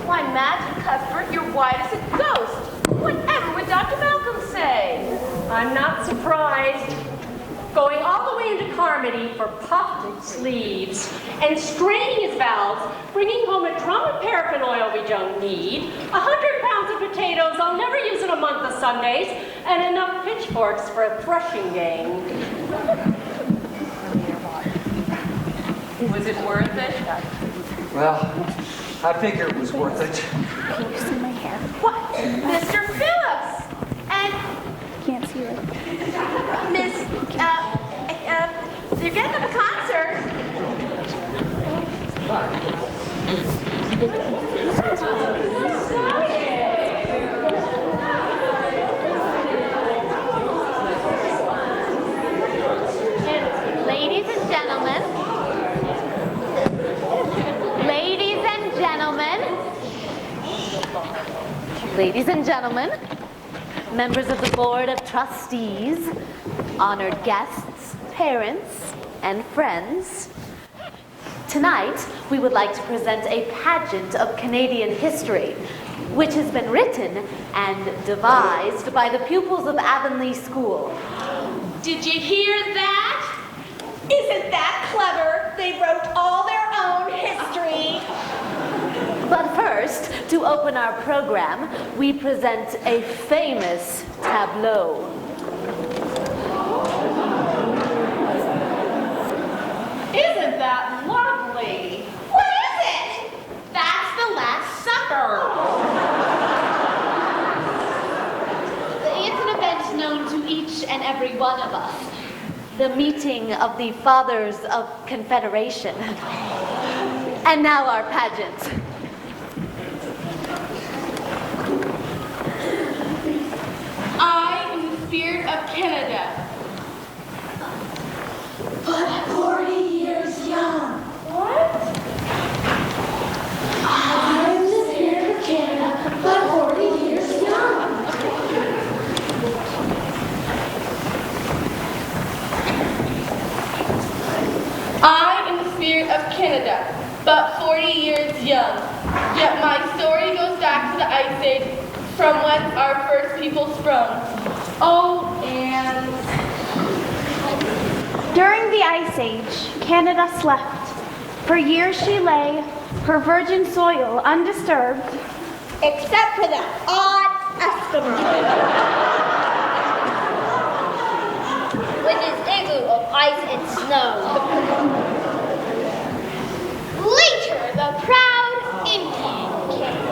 S1: Why, Matthew Cuthbert, you're white as a ghost. Whatever would Dr. Malcolm say?
S4: I'm not surprised. Going all the way into Carmody for puffed sleeves and straining his valves, bringing home a drum of paraffin oil we don't need, 100 pounds of potatoes I'll never use in a month of Sundays, and enough pitchforks for a threshing gang.
S1: Was it worth it?
S7: Well, I figure it was worth it.
S6: Can you see my hair?
S1: What? Mr. Phillips! And
S6: Can't see it.
S1: Miss, you're getting up a concert.
S12: Ladies and gentlemen, ladies and gentlemen, members of the Board of Trustees, honored guests, parents, and friends, tonight we would like to present a pageant of Canadian history, which has been written and devised by the pupils of Avonlea School.
S13: Did you hear that? Isn't that clever? They wrote all their own history.
S12: But first, to open our program, we present a famous tableau.
S2: Isn't that lovely?
S13: What is it?
S2: That's the Last Supper.
S12: It's an event known to each and every one of us. The meeting of the Fathers of Confederation. And now our pageant.
S2: I am the spirit of Canada.
S5: But 40 years young.
S2: What?
S5: I'm the spirit of Canada, but 40 years young.
S2: I am the spirit of Canada, but 40 years young. Yet my story goes back to the Ice Age, from whence our first people sprung. Oh, and
S15: During the Ice Age, Canada slept. For years she lay, her virgin soil undisturbed,
S13: Except for the odd Eskimo.
S3: With his igloo of ice and snow. Later, the proud Indian came.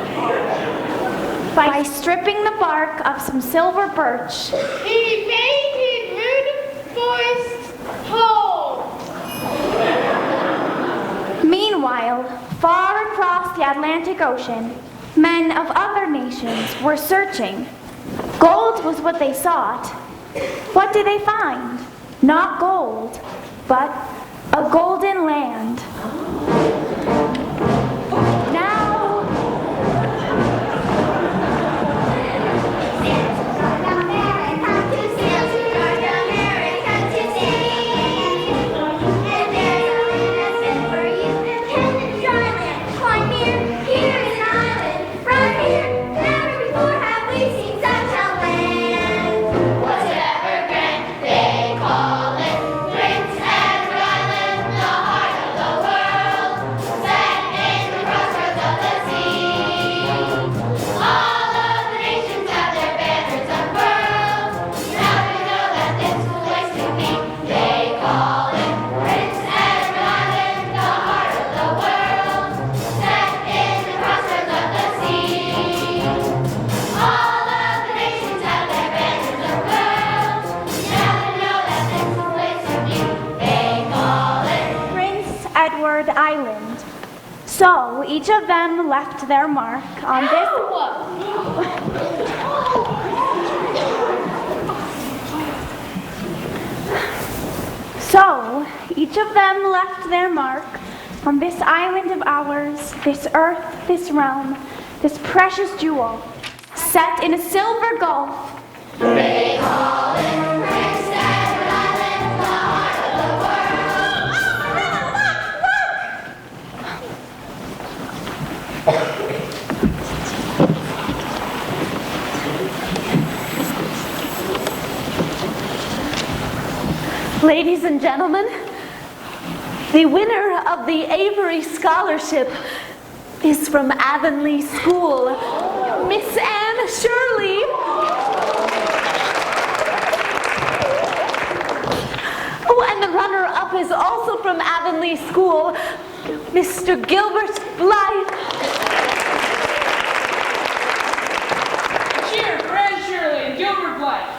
S15: by stripping the bark of some silver birch.
S2: he made his rude forest home.
S15: Meanwhile, far across the Atlantic Ocean, men of other nations were searching. Gold was what they sought. What did they find? Not gold, but a golden land. Now, Island. So each of them left their mark on this. So each of them left their mark on this island of ours, this earth, this realm, this precious jewel, set in a silver gulf.
S5: They call it Prince Edward Island, the heart of the world.
S12: Ladies and gentlemen, the winner of the Avery Scholarship is from Avonlea School, Miss Anne Shirley. Oh, and the runner-up is also from Avonlea School, Mr. Gilbert Blythe.
S2: Cheer for Anne Shirley and Gilbert Blythe.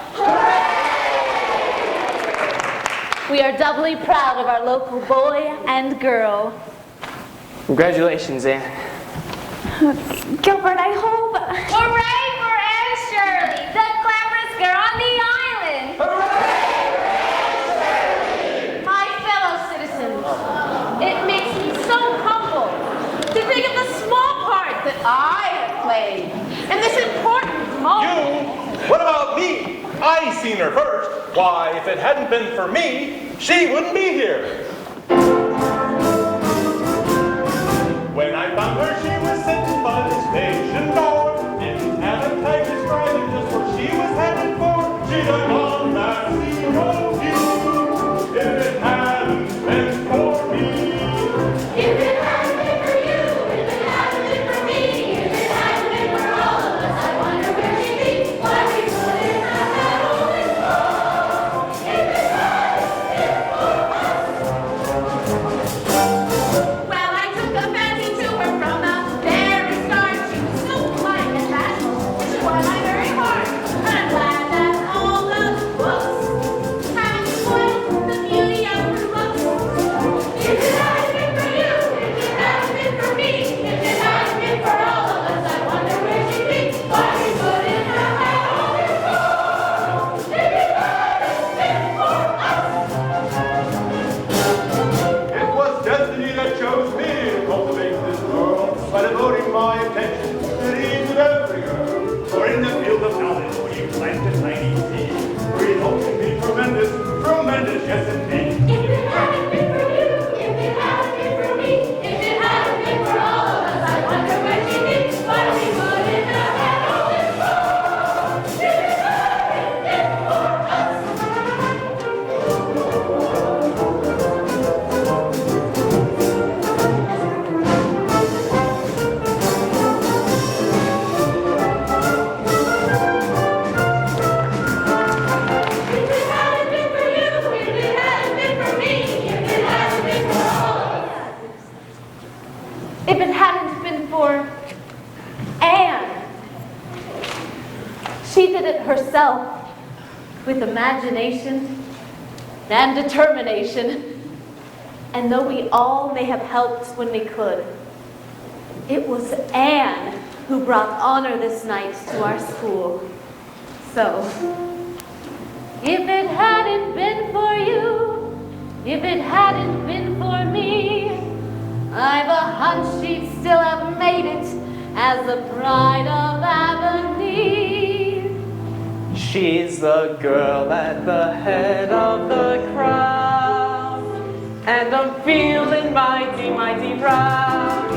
S12: We are doubly proud of our local boy and girl.
S10: Congratulations, Anne.
S15: Gilbert, I hope.
S8: Hooray for Anne Shirley, the cleverest girl on the island!
S1: My fellow citizens, it makes me so humble to think of the small part that I have played in this important moment.
S9: You? What about me? I seen her first. Why, if it hadn't been for me, she wouldn't be here. When I found her, she was sitting by the station door. Didn't have a kite describing just where she was headed for. She'd have gone that zero view if it hadn't been for me.
S5: If it hadn't been for you, if it hadn't been for me, if it hadn't been for all of us, I wonder where she'd be. Why we couldn't have had all this fun. If it hadn't been for us.
S1: Well, I took a fancy to her from the very start. She was so polite and bashful, which is why I very hard. And I'm glad that all the books haven't spoiled the beauty of her looks.
S5: If it hadn't been for you, if it hadn't been for me, if it hadn't been for all of us, I wonder where she'd be. Why we couldn't have had all this fun. If it hadn't been for us.
S9: It was destiny that chose me to cultivate this world by devoting my attention to the needs of every girl. For in the field of knowledge, when you plant a tiny seed, results can be tremendous, tremendous, yes indeed.
S5: If it hadn't been for you, if it hadn't been for me, if it hadn't been for all of us, I wonder where she'd be. Why we wouldn't have had all this fun. If it hadn't been for us. If it hadn't been for you, if it hadn't been for me, if it hadn't been for all of us.
S14: If it hadn't been for Anne, she did it herself with imagination and determination. And though we all may have helped when we could, it was Anne who brought honor this night to our school. So, if it hadn't been for you, if it hadn't been for me, I've a hunch she'd still have made it as the pride of Avonlea.
S11: She's the girl at the head of the crowd, and I'm feeling mighty, mighty proud.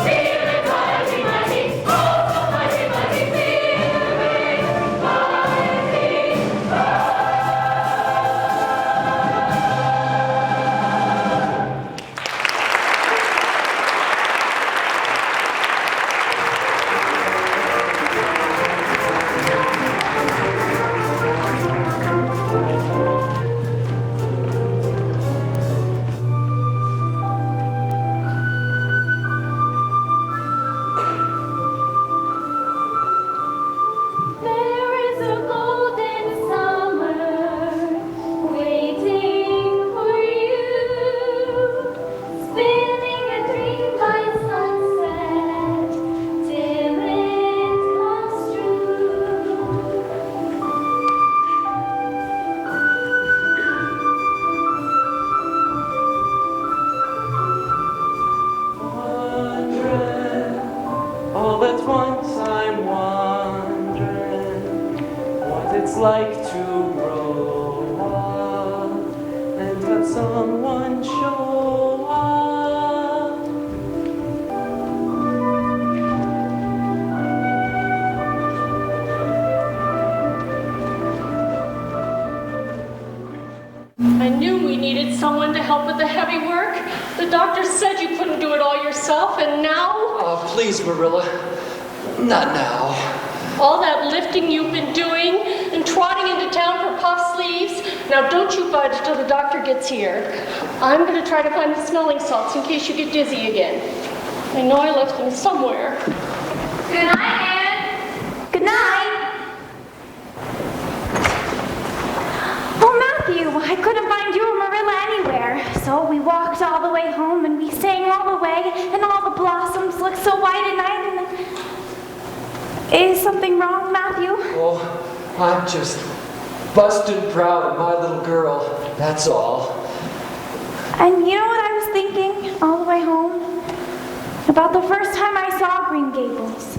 S5: Feeling mighty, mighty, oh so mighty, mighty, feeling mighty proud.
S11: like to grow up and have someone show up.
S4: I knew we needed someone to help with the heavy work. The doctor said you couldn't do it all yourself, and now?
S7: Oh, please, Marilla. Not now.
S4: All that lifting you've been doing and trotting into town for puff sleeves. Now don't you budge till the doctor gets here. I'm going to try to find the smelling salts in case you get dizzy again. I know I left them somewhere.
S15: Good night, Anne. Good night. Oh, Matthew, I couldn't find you or Marilla anywhere. so we walked all the way home and we sang all the way, and all the blossoms looked so white at night. And is something wrong, Matthew?
S7: Oh, I'm just busted proud of my little girl, that's all.
S15: And you know what I was thinking all the way home? About the first time I saw Green Gables.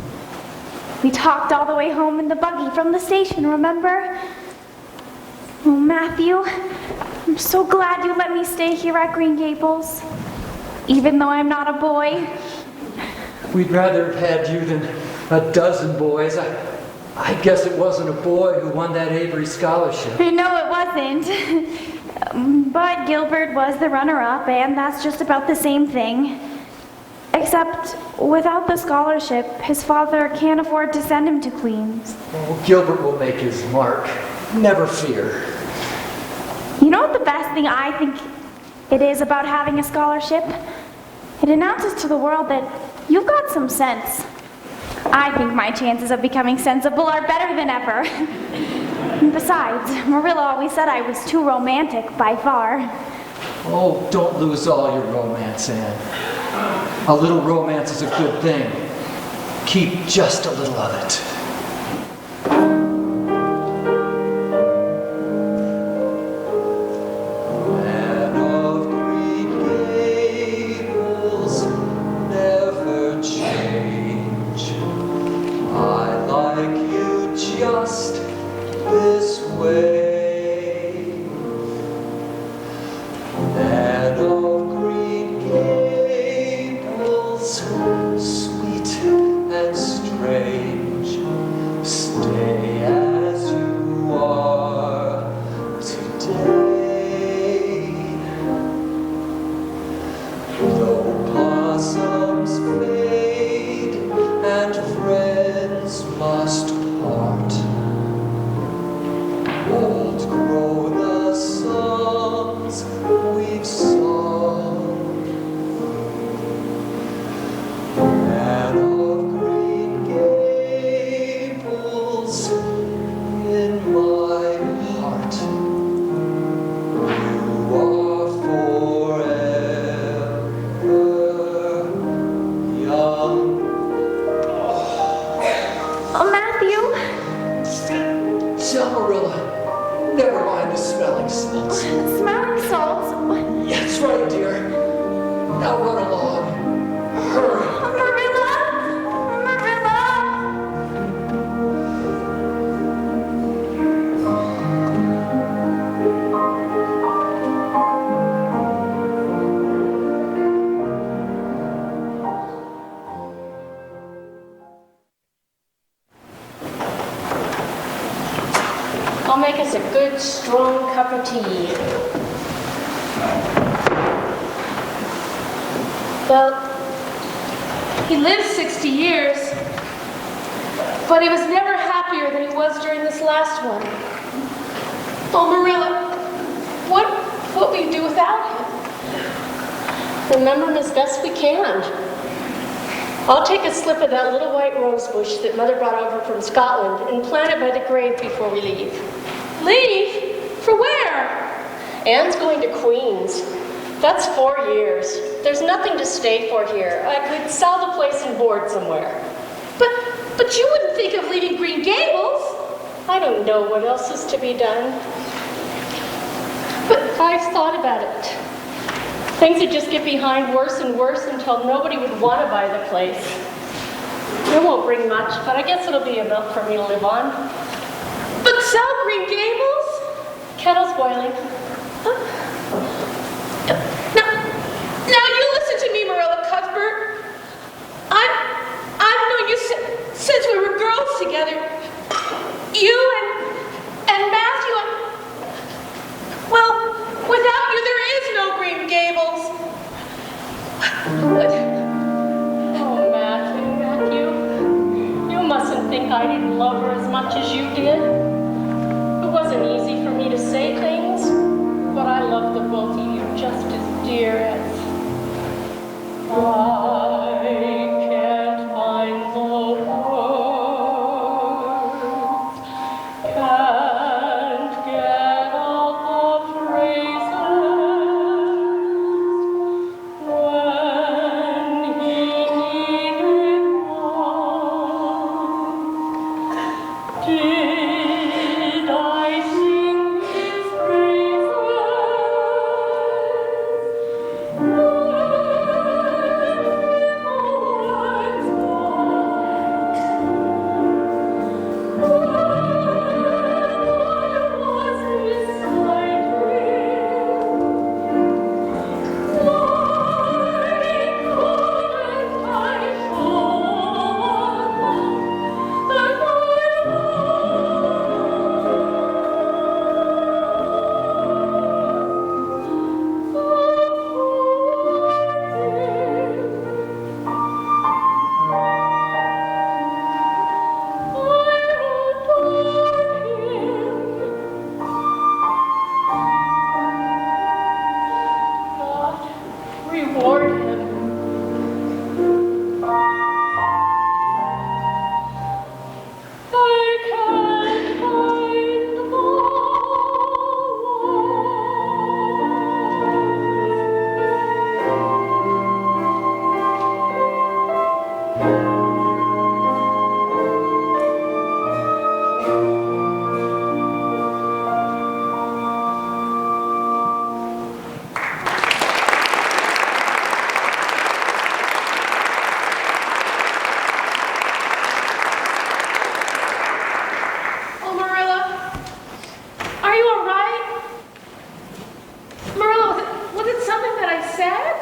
S15: We talked all the way home in the buggy from the station, remember? Oh, Matthew, I'm so glad you let me stay here at Green Gables, even though I'm not a boy.
S7: We'd rather have had you than a dozen boys. I guess it wasn't a boy who won that Avery scholarship.
S15: No, it wasn't. But Gilbert was the runner-up, and that's just about the same thing. Except, without the scholarship, his father can't afford to send him to Queens.
S7: Oh, Gilbert will make his mark. Never fear.
S15: You know what the best thing I think it is about having a scholarship? It announces to the world that you've got some sense. I think my chances of becoming sensible are better than ever. Besides, Marilla always said I was too romantic by far.
S7: Oh, don't lose all your romance, Anne. A little romance is a good thing. Keep just a little of it. Man of Green Gables, never change. I like you just this way. Man of Green Gables, sweet and strange, stay as you are today. Though blossoms fade and friends must part, old grow the songs we've sung. Man of Green Gables, in my heart, you are forever young.
S15: Oh, Matthew?
S7: Tell Marilla, never mind the smelling salts.
S15: Smelling salts?
S7: That's right, dear. Now run along. Hurry.
S15: Marilla? Marilla?
S4: I'll make us a good, strong cup of tea.
S1: Well, he lived 60 years, but he was never happier than he was during this last one. Oh, Marilla, what will you do without him?
S4: Remember him as best we can. I'll take a slip of that little white rose bush that Mother brought over from Scotland and plant it by the grave before we leave.
S1: Leave? For where?
S4: Anne's going to Queens. That's 4 years. There's nothing to stay for here. I could sell the place and board somewhere.
S1: But you wouldn't think of leaving Green Gables.
S4: I don't know what else is to be done. But I've thought about it. Things would just get behind worse and worse until nobody would want to buy the place. It won't bring much, but I guess it'll be enough for me to live on.
S1: But sell Green Gables?
S4: Kettle's boiling.
S1: Now you listen to me, Marilla Cuthbert. I've known you since we were girls together. You and Matthew and... Well, without you there is no Green Gables.
S4: Oh, Matthew. You mustn't think I didn't love her as much as you did. It wasn't easy for me to say things, but I love the both of you just as dear as I can't find the words, can't get out the phrases toward him. I can't find the
S1: Oh, Marilla, are you all right? Marilla, was it something that I said?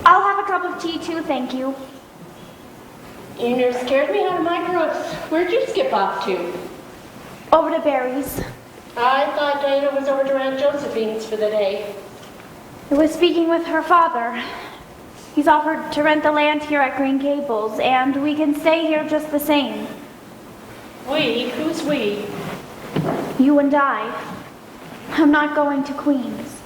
S15: I'll have a cup of tea too, thank you.
S4: You near scared me out of my growth. Where'd you skip off to?
S15: Over to Barry's.
S4: I thought Diana was over to Aunt Josephine's for the day.
S15: I was speaking with her father. He's offered to rent the land here at Green Gables, and we can stay here just the same.
S4: We? Who's we?
S15: You and I. I'm not going to Queens.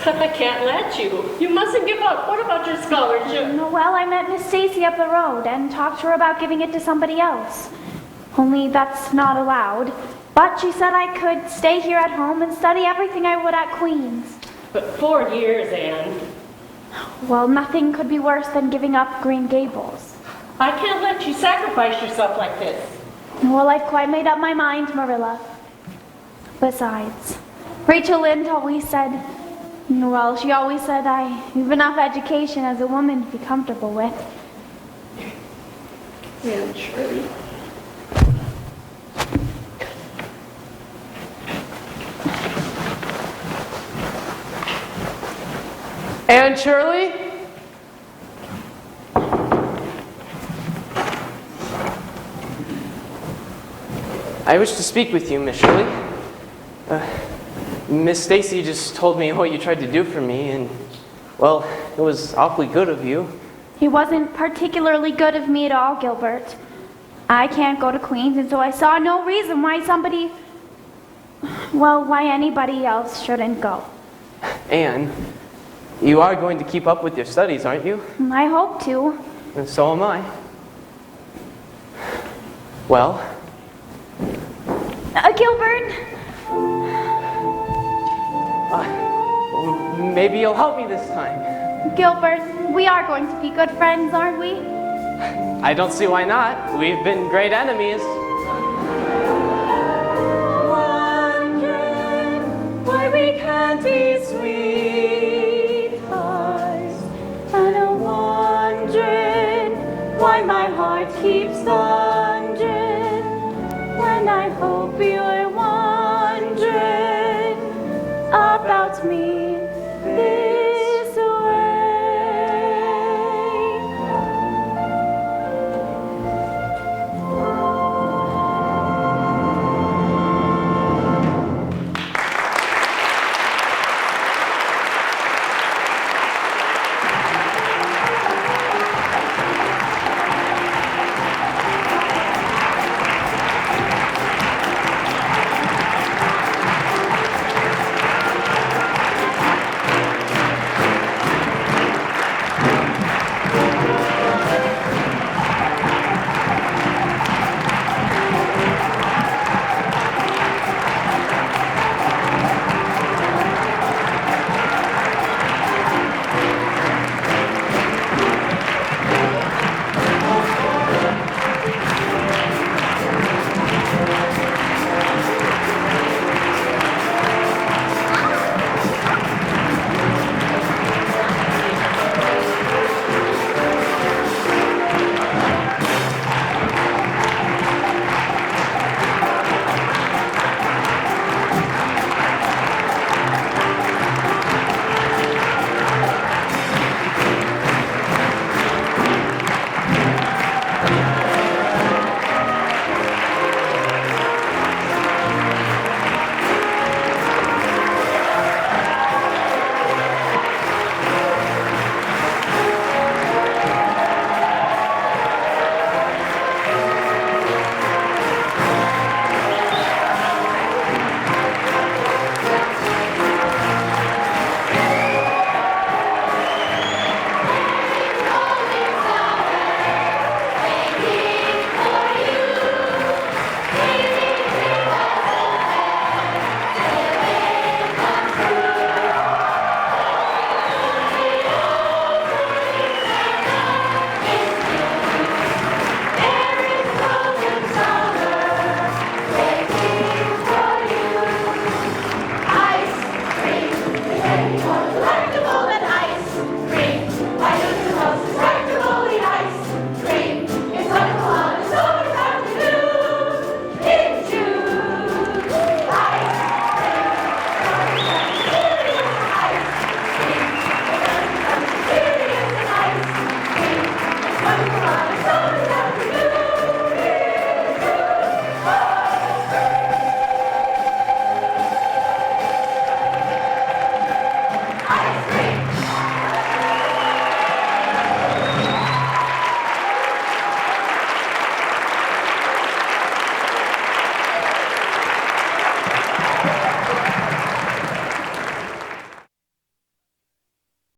S4: I can't let you. You mustn't give up. What about your scholarship?
S15: Well, I met Miss Stacy up the road and talked to her about giving it to somebody else. Only that's not allowed. But she said I could stay here at home and study everything I would at Queens.
S4: But 4 years, Anne.
S15: Well, nothing could be worse than giving up Green Gables.
S4: I can't let you sacrifice yourself like this.
S15: Well, I've quite made up my mind, Marilla. Besides, Rachel Lynde always said, well, she always said I have enough education as a woman to be comfortable with.
S4: Yeah, Shirley.
S10: Anne Shirley? I wish to speak with you, Miss Shirley. Miss Stacy just told me what you tried to do for me, and, well, it was awfully good of you.
S15: It wasn't particularly good of me at all, Gilbert. I can't go to Queens, and so I saw no reason why why anybody else shouldn't go.
S10: Anne, you are going to keep up with your studies, aren't you?
S15: I hope to.
S10: And so am I. Well?
S15: Gilbert?
S10: Maybe you'll help me this time.
S15: Gilbert, we are going to be good friends, aren't we?
S10: I don't see why not. We've been great enemies.
S3: Wondering why we can't be sweethearts, and I'm wondering why my heart keeps on